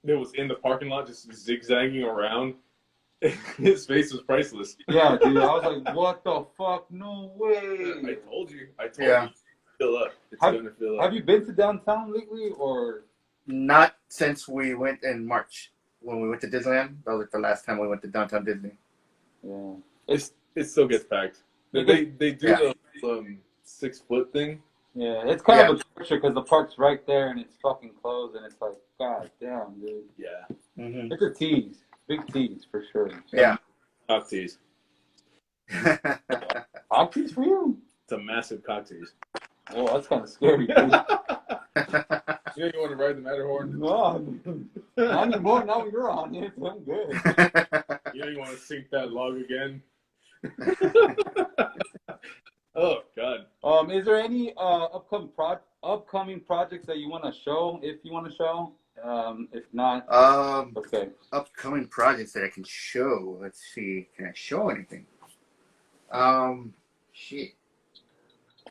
that was in the parking lot, just zigzagging around. His face was priceless. Yeah, dude. I was like, what the fuck? No way. I told you. Fill up. It's gonna fill up. Have you been to downtown lately, or? Not since we went in March when we went to Disneyland. That was like the last time we went to downtown Disney. Yeah. It still gets packed. They do the 6 foot thing. Yeah, it's kind of a torture because the park's right there and it's fucking closed, and it's like, god damn, dude. Yeah. It's a tease. Big tease for sure. Yeah. Cock tease. Cock tease for you? It's a massive cock tease. Oh, that's kind of scary, dude. You know you want to ride the Matterhorn? No, not anymore. Now you're on it. I'm good. You know you want to sink that log again? Oh god. Is there any upcoming projects that you want to show? If you want to show, if not, okay. Upcoming projects that I can show. Let's see. Can I show anything? Shit.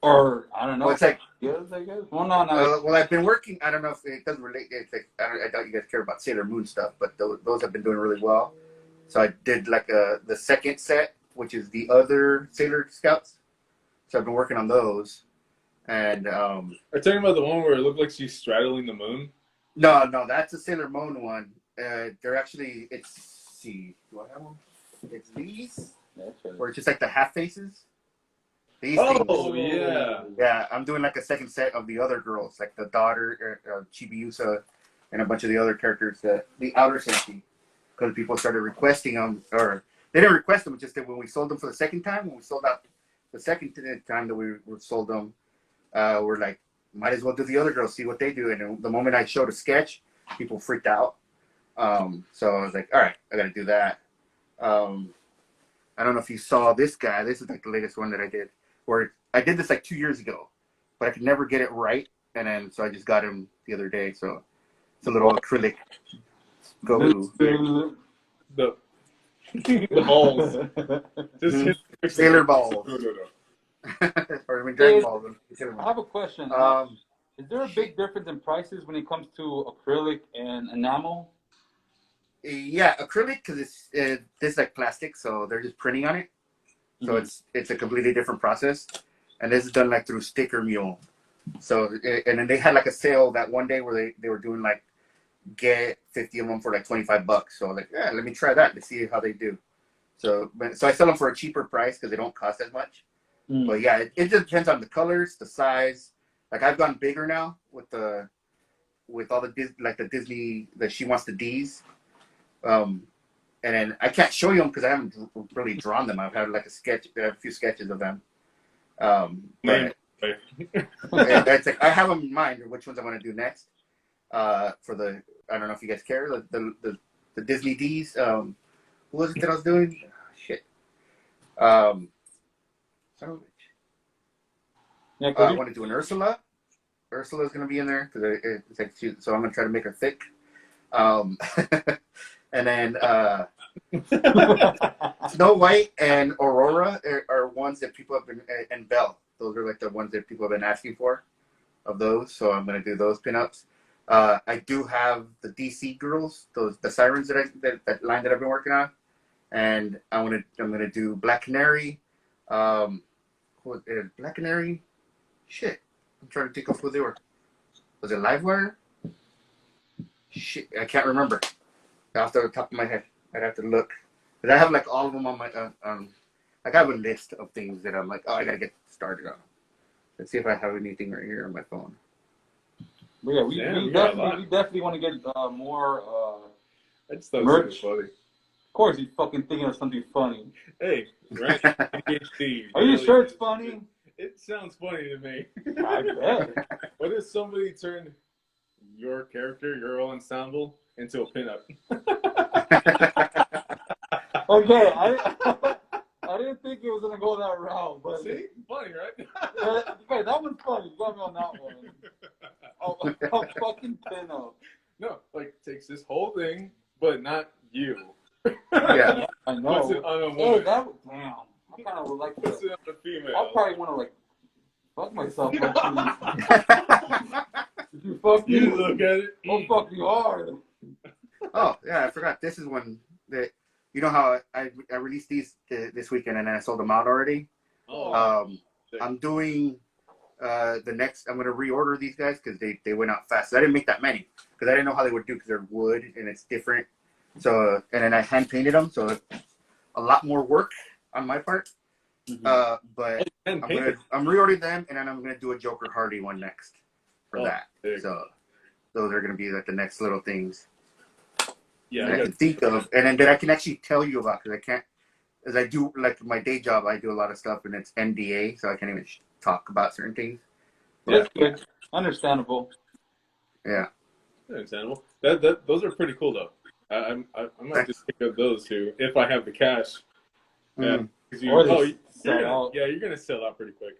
Or I don't know. Well, it's like, yes, I guess. Well, no. well, I've been working. I don't know if it doesn't relate. It's like, I doubt you guys care about Sailor Moon stuff, but those have been doing really well. So I did like the second set, which is the other Sailor Scouts. So I've been working on those. And are you talking about the one where it looked like she's straddling the moon? No, that's a Sailor Moon one. They're actually, see, do I have one? It's these, where it's just like the half faces. These oh, things. yeah. Yeah, I'm doing like a second set of the other girls, like the daughter, Chibiusa, and a bunch of the other characters, the outer Senshi. Because people started requesting them, or they didn't request them, just that when we sold them for the second time, when we sold out the second time that we sold them, we're like, might as well do the other girls, see what they do. And the moment I showed a sketch, people freaked out. So I was like, all right, I got to do that. I don't know if you saw this guy. This is like the latest one that I did, where I did this like 2 years ago, but I could never get it right. And then, so I just got him the other day. So it's a little acrylic go-to. The balls. Just Sailor balls. Or I mean, Dragon Balls. I have a question. Is there a big difference in prices when it comes to acrylic and enamel? Yeah, acrylic, because this is like plastic, so they're just printing on it. So it's a completely different process. And this is done like through Sticker Mule. So, and then they had like a sale that one day where they were doing like, get 50 of them for like $25. So like, yeah, let me try that to see how they do. So I sell them for a cheaper price because they don't cost as much. But yeah, it just depends on the colors, the size. Like I've gone bigger now with all the Disney that she wants the D's. And then I can't show you them because I haven't really drawn them. I've had like a few sketches of them. But it's like I have them in mind which ones I want to do next. For the, I don't know if you guys care, the Disney D's. Who was it that I was doing? Shit. Son of a bitch. Yeah, I want to do an Ursula. Ursula's going to be in there because it's like so I'm going to try to make her thick. And then Snow White and Aurora are ones that people have been, and Belle. Those are like the ones that people have been asking for of those. So I'm going to do those pinups. I do have the DC girls, the sirens that line that I've been working on, and I'm gonna do Black Canary. Black Canary? Shit, I'm trying to think of who they were. Was it Livewire? Shit, I can't remember off the top of my head. I'd have to look. But I have like all of them on my like I have a list of things that I'm like, oh, I gotta get started on. Let's see if I have anything right here on my phone. But yeah, we definitely want to get more I just thought merch. it was funny. Of course, he's fucking thinking of something funny. Hey, right? ADHD. Are you sure it's funny? It sounds funny to me. I bet. What if somebody turned your character, your whole ensemble, into a pinup? Okay, I didn't think it was gonna go that route, but see, funny, right? Okay, that one's funny. You got me on that one. I'll fucking pin up. No, like takes this whole thing, but not you. Yeah, I know. Puts it on a Hey, woman. damn. I kind of would like Puts to. it on a female. I'll probably want to like fuck myself. Did you fuck me? You look at it. I'll fuck you hard. Oh yeah, I forgot. This is one that you know how I released these this weekend and then I sold them out already. Oh, I'm doing the next. I'm gonna reorder these guys because they went out fast. So I didn't make that many because I didn't know how they would do because they're wood and it's different. So and then I hand painted them, so a lot more work on my part. But I'm reordering them and then I'm gonna do a Joker Hardy one next for that. So those are gonna be like the next little things. Yeah, I can think of, and then that I can actually tell you about because I can't, as I do like my day job, I do a lot of stuff and it's NDA, so I can't even talk about certain things. That's good. Understandable. Yeah. Understandable. Those are pretty cool though. I might just pick up those two if I have the cash. Yeah. You're gonna sell out pretty quick.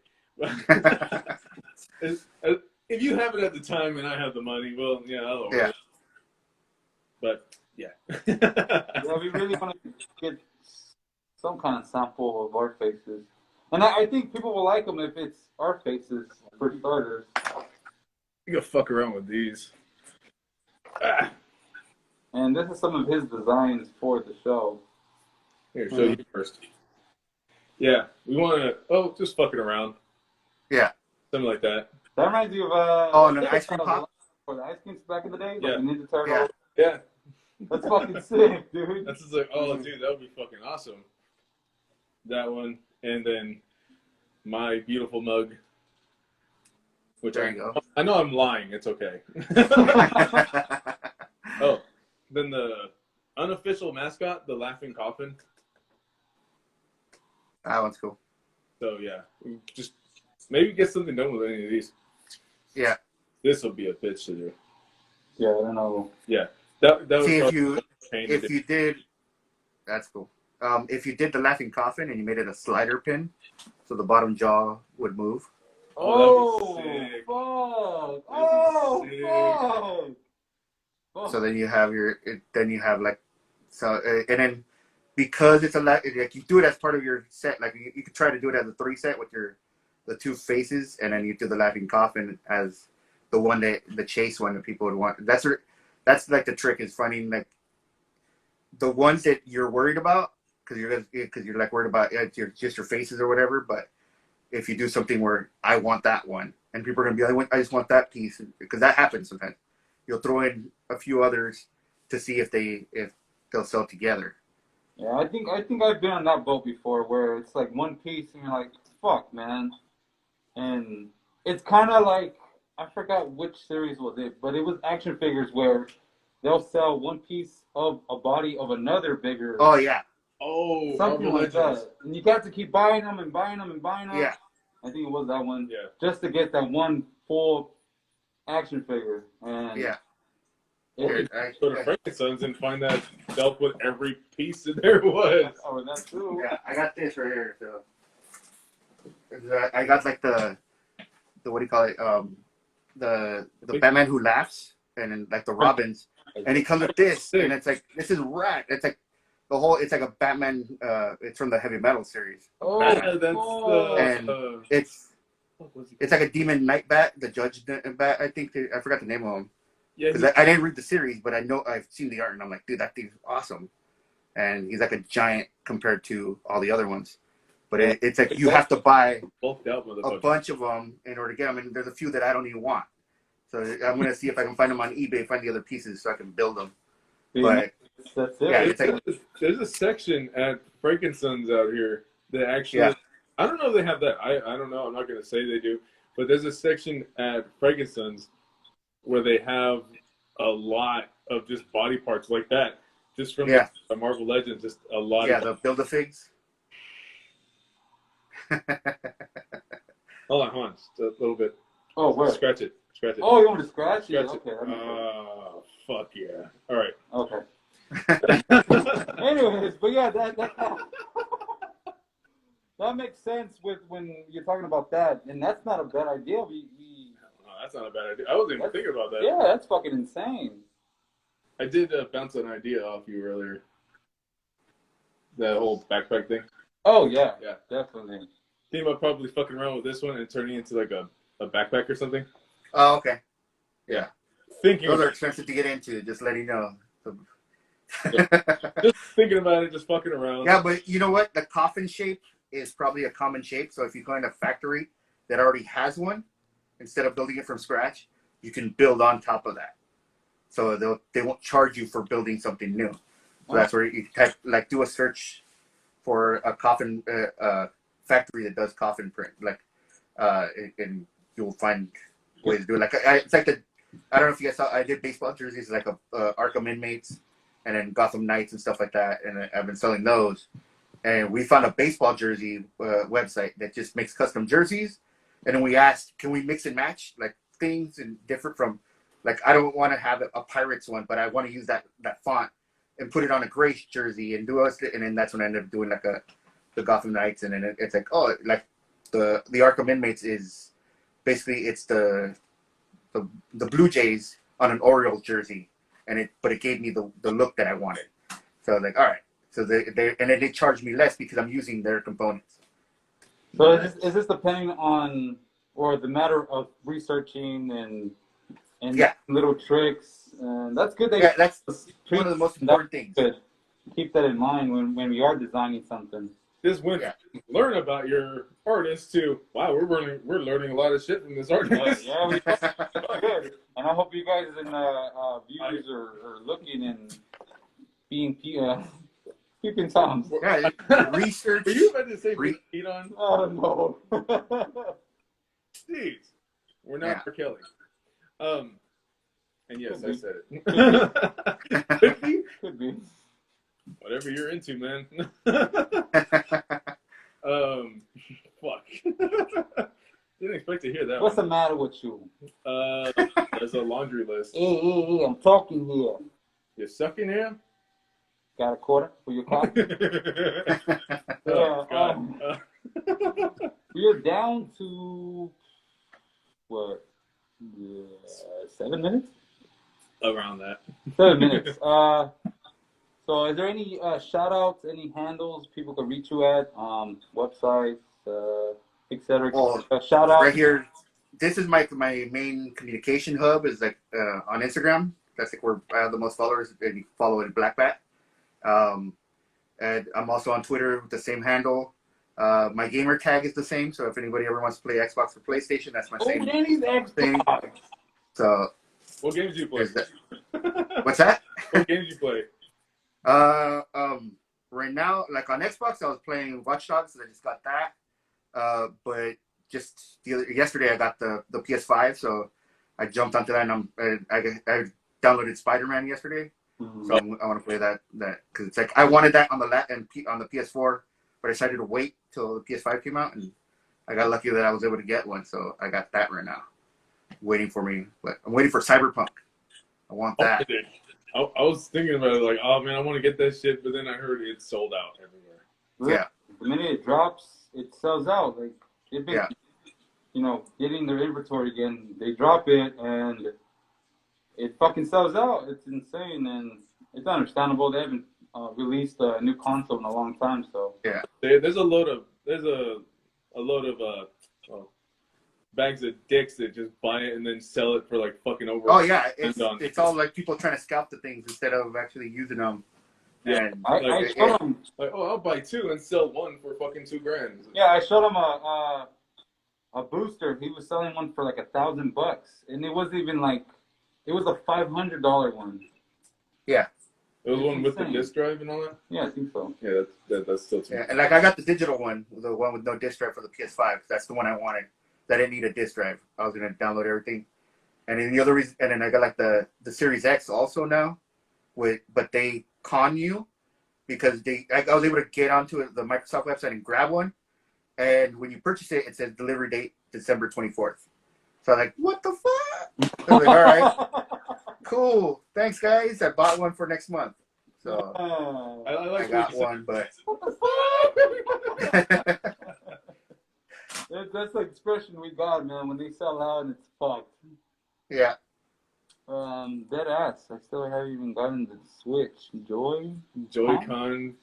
If you have it at the time and I have the money, well, yeah, I'll order it. But yeah. Yeah, we really want to get some kind of sample of our faces, and I think people will like them if it's our faces for starters. You go fuck around with these. Ah. And this is some of his designs for the show. Here, show you first. Yeah, we want to. Just fucking around. Yeah. Something like that. That reminds you of an ice cream pop. Or the ice creams back in the day, yeah. like the Ninja Turtles. Yeah. That's fucking sick, dude. That's just like, oh, dude, that would be fucking awesome. That one, and then my beautiful mug. Which I know I'm lying. It's okay. Oh, then the unofficial mascot, the Laughing Coffin. That one's cool. So yeah, just maybe get something done with any of these. Yeah. This will be a bitch to do. Yeah, I don't know. Yeah. That See, if you did, that's cool. If you did the Laughing Coffin and you made it a slider pin, so the bottom jaw would move. Oh, fuck! Oh, fuck! So then you have and then because it's like you do it as part of your set, like you could try to do it as a 3 set with the 2 faces, and then you do the Laughing Coffin as the one the chase one that people would want. That's like the trick is finding like the ones that you're worried about because you're like worried about just your faces or whatever. But if you do something where I want that one, and people are gonna be like, I just want that piece, because that happens sometimes. You'll throw in a few others to see if they'll sell together. Yeah, I think I've been on that boat before where it's like one piece and you're like, fuck, man, and it's kind of like. I forgot which series was it, but it was action figures where they'll sell one piece of a body of another bigger. Oh yeah. Oh, something like that, and you have to keep buying them and buying them and buying them. Yeah. I think it was that one. Yeah. Just to get that one full action figure, and yeah. Go to Frankenstein's and find that dealt with every piece that there was. Oh, that's true. Yeah, I got this right here. So I got like the what do you call it? The Batman Who Laughs, and then like the Robins, and he comes with this, and it's like this is rad. It's like it's like a Batman. It's from the Heavy Metal series. Oh, it's like a demon night bat, the Judge bat. I think I forgot the name of him. Yeah, because I didn't read the series, but I know I've seen the art, and I'm like, dude, that thing's awesome. And he's like a giant compared to all the other ones. But it's like you have to buy a bunch of them in order to get them, and there's a few that I don't even want. So I'm gonna see if I can find them on eBay, find the other pieces, so I can build them. But that's it. Yeah, it's like, there's a section at Frankensons out here that actually. Yeah. I don't know if they have that. I don't know. I'm not gonna say they do, but there's a section at Frankensons where they have a lot of just body parts like that, just from the Marvel Legends. Just a lot. Yeah, the Build-A-Figs. Hold on, just a little bit. Oh, where? Scratch it. Oh, you want to scratch it? Scratch Okay. it. Fuck yeah. All right. Okay. Anyways, but yeah, that makes sense with when you're talking about that, and that's not a bad idea. No, that's not a bad idea. I wasn't even thinking about that. Yeah, that's fucking insane. I did bounce an idea off you earlier. That whole backpack thing. Oh yeah, definitely. Think about probably fucking around with this one and turning it into like a backpack or something. Oh, okay. Yeah. Those are expensive to get into. Just letting you know. Just thinking about it, just fucking around. Yeah, but you know what? The coffin shape is probably a common shape. So if you find a factory that already has one, instead of building it from scratch, you can build on top of that. So they won't charge you for building something new. So that's where you type, like, do a search for a coffin factory that does coffin print, and you'll find ways to do it. Like it's like I don't know if you guys saw, I did baseball jerseys, like Arkham Inmates, and then Gotham Knights and stuff like that, and I've been selling those. And we found a baseball jersey website that just makes custom jerseys, and then we asked, can we mix and match like things and different from, like, I don't want to have a Pirates one, but I want to use that font and put it on a gray jersey and do us, and then that's when I ended up doing like the Gotham Knights, and then it's like, oh, like the Arkham Inmates is basically it's the Blue Jays on an Orioles jersey, but it gave me the look that I wanted. So I was like, all right. So and then they charge me less because I'm using their components. So is this depending on, or the matter of researching and little tricks, and that's good. That's one of the most important things. Good. Keep that in mind when we are designing something. This went learn about your artist too. Wow, we're learning a lot of shit from this artist. Yeah, we good. And I hope you guys and viewers are looking and being peeping toms. Yeah, research. Were you about to say Pete on? I don't know. Jeez, we're not for Kelly. And yes, I said it. Could be. Whatever you're into, man. Fuck. Didn't expect to hear that. What's the matter with you? There's a laundry list. Hey, I'm talking here. You sucking here? Got a quarter for your car? We're down to what? 7 minutes? Around that. 7 minutes. So is there any shout outs, any handles people can reach you at, websites, etc.? Shout out right here. This is my main communication hub is like on Instagram. That's like where I have the most followers, and you follow it Black Bat. And I'm also on Twitter with the same handle. My gamer tag is the same, so if anybody ever wants to play Xbox or PlayStation, that's my same thing. So what games do you play? What's that? What games do you play? Right now, like on Xbox, I was playing Watch Dogs, and I just got that. But just yesterday, I got the PS5, so I jumped onto that, and I downloaded Spider-Man yesterday. Mm-hmm. So I want to play that because it's like I wanted that on the PS4, but I decided to wait till the PS5 came out, and I got lucky that I was able to get one, so I got that right now, waiting for me. But I'm waiting for Cyberpunk. I want that. I was thinking about it, like, oh man, I want to get that shit, but then I heard it's sold out everywhere. Yeah. The minute it drops, it sells out. Like they've been, getting their inventory again. They drop it and it fucking sells out. It's insane, and it's understandable. They haven't released a new console in a long time, so yeah. There's a load of bags of dicks that just buy it and then sell it for like fucking over. Oh yeah, it's all like people trying to scalp the things instead of actually using them. Yeah, and I showed them. Like, oh, I'll buy two and sell one for fucking $2,000. Yeah, I showed them a a booster. He was selling one for like $1,000, and it wasn't even like it was a $500 one. Yeah. It was one with the disc drive and all that? Yeah, I think so. Yeah, that's still too. Yeah, and like I got the digital one, the one with no disc drive for the PS5. That's the one I wanted. That didn't need a disc drive. I was gonna download everything. And then the other reason, and then I got like the Series X also now, but they con you because I was able to get onto the Microsoft website and grab one, and when you purchase it, it says delivery date December 24th. So I'm like, what the fuck? I was like, all right. Cool. Thanks, guys. I bought one for next month. So I got one, but that's the expression we got, man. When they sell out, and it's fucked. Yeah. Dead ass. I still haven't even gotten the Switch. Joy-Con.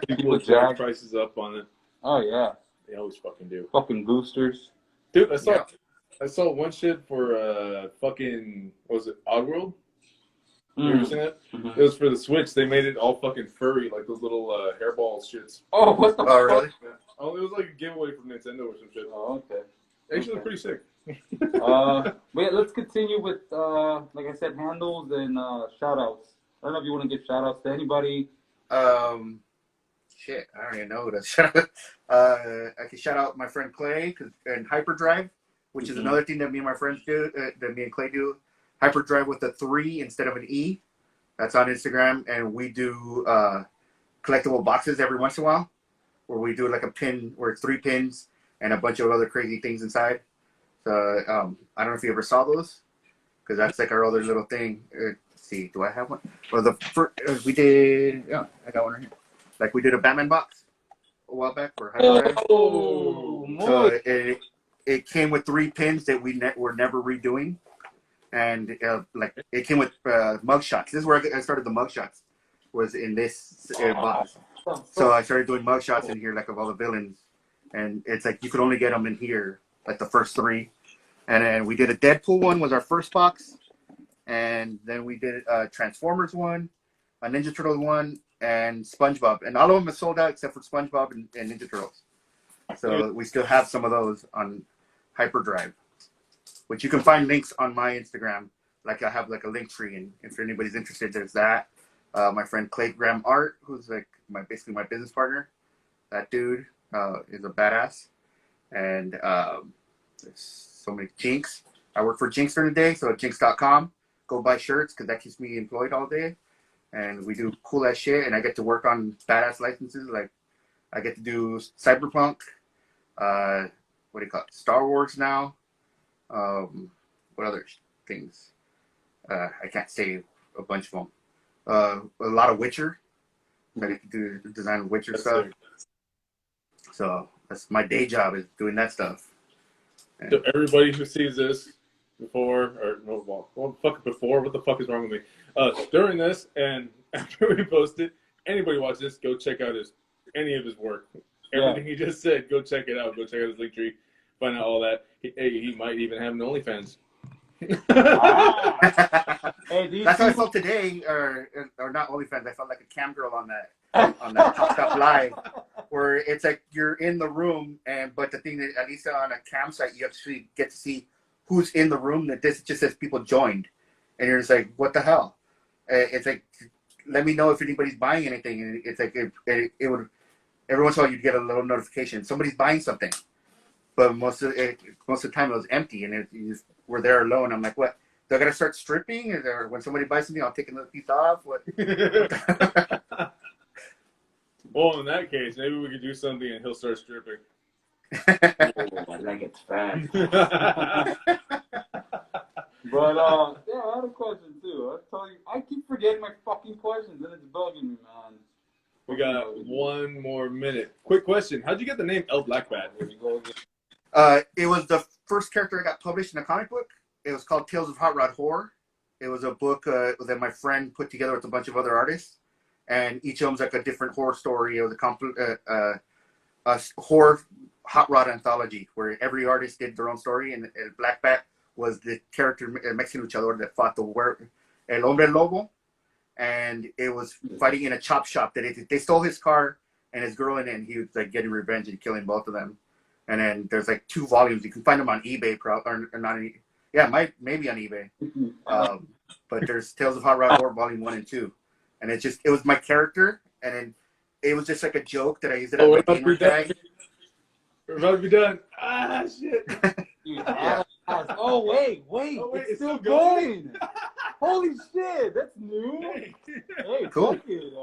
People jack prices up on it. Oh yeah. They always fucking do. Fucking boosters. Dude, I saw one shit for fucking, what was it, Oddworld? You ever seen that? Mm-hmm. It was for the Switch. They made it all fucking furry, like those little hairball shits. Oh, what the fuck? Really? Yeah. Oh, it was like a giveaway from Nintendo or some shit. Oh, okay. Actually, pretty sick. But yeah, let's continue with, like I said, handles and shout-outs. I don't know if you want to give shout-outs to anybody. Shit, I don't even know who to shout out. I can shout out my friend Clay and Hyperdrive, which is another thing that me and my friends do, that me and Clay do. Hyperdrive with a 3 instead of an E. That's on Instagram, and we do collectible boxes every once in a while, where we do like a pin, where it's 3 pins and a bunch of other crazy things inside. So I don't know if you ever saw those, because that's like our other little thing. Let's see, do I have one? Well, the first we did, yeah, I got one right here. Like we did a Batman box a while back for Hyperdrive. Oh, so it came with 3 pins that we're never redoing. And like it came with mugshots. This is where I started the mugshots. Was in this box. So I started doing mugshots in here, like of all the villains, and it's like you could only get them in here, like the first 3. And then we did a Deadpool one was our first box, and then we did a Transformers one, a Ninja Turtle one, and SpongeBob. And all of them are sold out except for SpongeBob and Ninja Turtles. So we still have some of those on Hyperdrive, which you can find links on my Instagram. Like I have like a link tree, and if anybody's interested, there's that. My friend Clay Graham Art, who's like basically my business partner. That dude is a badass. And there's so many Jinx. I work for Jinx during the day, so at jinx.com. Go buy shirts because that keeps me employed all day. And we do cool ass shit, and I get to work on badass licenses. Like I get to do Cyberpunk. What do you call it? Star Wars now. What other things? I can't say a bunch of them. A lot of Witcher. I get to do design Witcher stuff. So that's my day job, is doing that stuff. And so everybody who sees this before, or no, well, fuck before, what the fuck is wrong with me? During this and after we post it, anybody watch this, go check out any of his work. Everything he just said, go check it out. Go check out his link tree. Find out all that. He might even have an OnlyFans. Hey, that's how I felt today, or not OnlyFans. I felt like a cam girl on that Popped Up Live, where it's like you're in the room, but the thing that at least on a cam site you actually get to see who's in the room. That this just says people joined, and you're just like, what the hell? It's like, let me know if anybody's buying anything, and it's like it would every once in a while you'd get a little notification somebody's buying something. But most of the time it was empty, and we're there alone. I'm like, what? Do I gotta start stripping? Or when somebody buys something, I'll take another piece off? What? Well, in that case, maybe we could do something and he'll start stripping. Oh, like it's fat. But yeah, I had a question too. I tell you, I keep forgetting my fucking questions, and it's bugging me, man. We got 1 more minute. Quick question: how'd you get the name El Black Bat? It was the first character I got published in a comic book. It was called Tales of Hot Rod Horror. It was a book that my friend put together with a bunch of other artists, and each of them's like a different horror story. It was a horror hot rod anthology where every artist did their own story, and Black Bat was the character, Mexican luchador that fought El Hombre Lobo, and it was fighting in a chop shop that they stole his car and his girl in it, and he was like getting revenge and killing both of them. And then there's like 2 volumes. You can find them on eBay, or not. Maybe on eBay. But there's Tales of Hot Rod Horror Volume 1 and 2, and it was my character, and then it was just like a joke that I used it as my gamer tag. We're about to be done. Ah, shit. Yeah. Oh wait, it's still going. Holy shit, that's new. Hey, cool. Fuck it.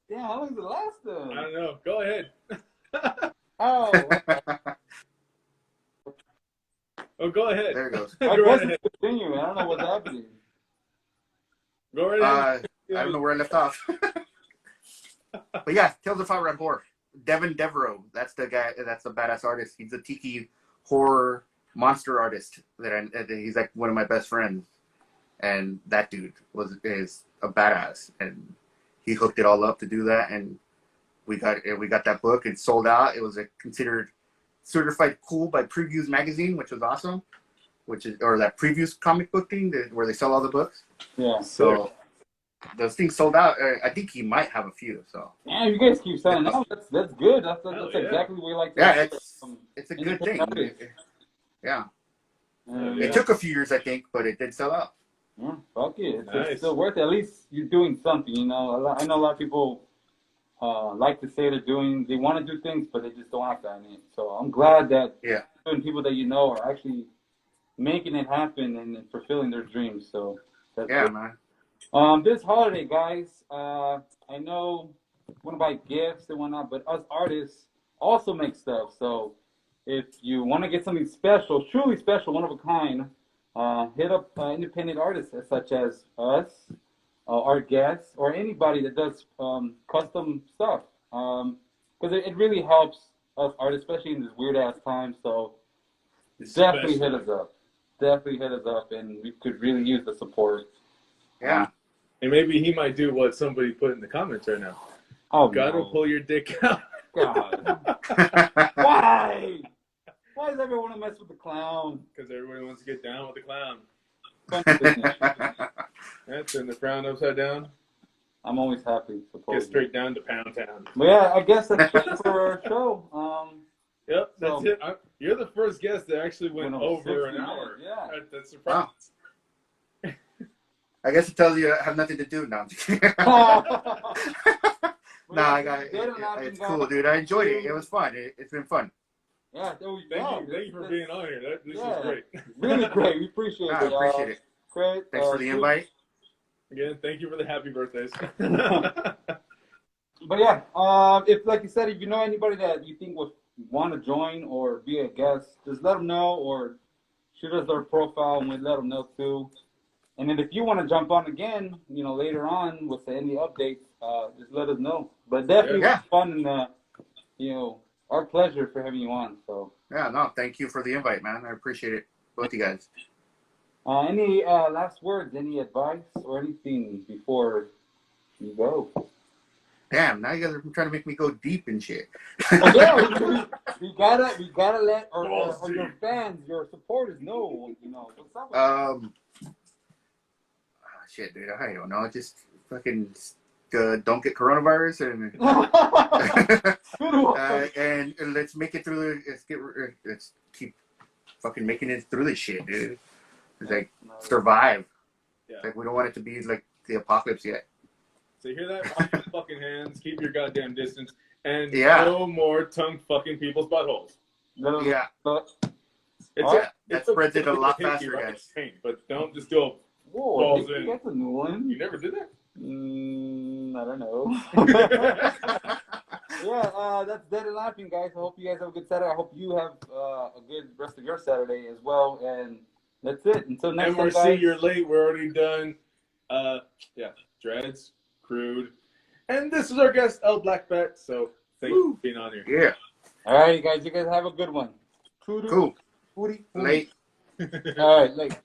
Damn, how long does it last then? I don't know. Go ahead. Oh. Oh, go ahead. There it goes. I guess it's continuing. I don't know what's happening. Go right ahead. I don't know where I left off. But yeah, Tales of Hot Rod Horror. Devin Devereaux. That's the guy. That's the badass artist. He's a tiki horror monster artist. He's like one of my best friends. And that dude is a badass. And he hooked it all up to do that. And we got that book. It sold out. It was considered certified cool by Previews magazine, which was awesome. Or that Previews comic book thing where they sell all the books. Yeah. So those things sold out. I think he might have a few. So yeah, you guys keep selling out. That's good. That's exactly what we like to do. It's a good thing. Yeah. It took a few years, I think, but it did sell out. Yeah, fuck it. Nice. It's still worth it. At least you're doing something, you know. I know a lot of people like to say they want to do things, but they just don't have that in it. So I'm glad that people that you know are actually making it happen and fulfilling their dreams. So that's good. Man. This holiday, guys, I know you want to buy gifts and whatnot, but us artists also make stuff. So if you want to get something special, truly special, one of a kind, hit up independent artists such as us, our guests, or anybody that does custom stuff. Because it really helps us artists, especially in this weird-ass time. So definitely hit us up. Definitely hit us up, and we could really use the support. Yeah. And maybe he might do what somebody put in the comments right now. Oh, Gotta pull your dick out. God. Why? Why does everyone want to mess with the clown? Because everybody wants to get down with the clown. Fun That's turn the frown upside down. I'm always happy. Get straight down to Pound Town. But yeah, I guess that's it for our show. Yep, that's it. You're the first guest that actually went over an hour. Yeah. That's surprising. Wow. I guess it tells you I have nothing to do now. I got it. It's cool, dude. I enjoyed it. It was fun. It's been fun. Yeah, Thank you for being on here. This is great. Really great. We appreciate it. I appreciate it. Great. Thanks for the invite. Again, thank you for the happy birthdays. But yeah, if like you said, if you know anybody that you think would want to join or be a guest, just let them know or shoot us their profile and we let them know too. And then if you want to jump on again, later on with any updates, just let us know. But definitely it was fun and our pleasure for having you on. So thank you for the invite, man. I appreciate it, both you guys. Any last words, any advice or anything before you go? Damn, now you guys are trying to make me go deep and shit. we gotta let our your fans, your supporters know, what's up. Shit, dude, I don't know. Just fucking don't get coronavirus and let's make it through. Let's keep fucking making it through this shit, dude. It's like survive. Yeah. Like we don't want it to be like the apocalypse yet. So you hear that? Wash your fucking hands. Keep your goddamn distance. And no more tongue fucking people's buttholes. Yeah. That spreads it a lot faster, guys. But don't just go balls in. That's a new one. You never did that? I don't know. That's Dead and Laughing, guys. I hope you guys have a good Saturday. I hope you have a good rest of your Saturday as well. And that's it. Until next time, guys. MRC, you're late. We're already done. Dreds, Crude. And this is our guest, El Black Bet. So thank you for being on here. Yeah. All right, guys. You guys have a good one. Cool. Woody. Late. All right, late.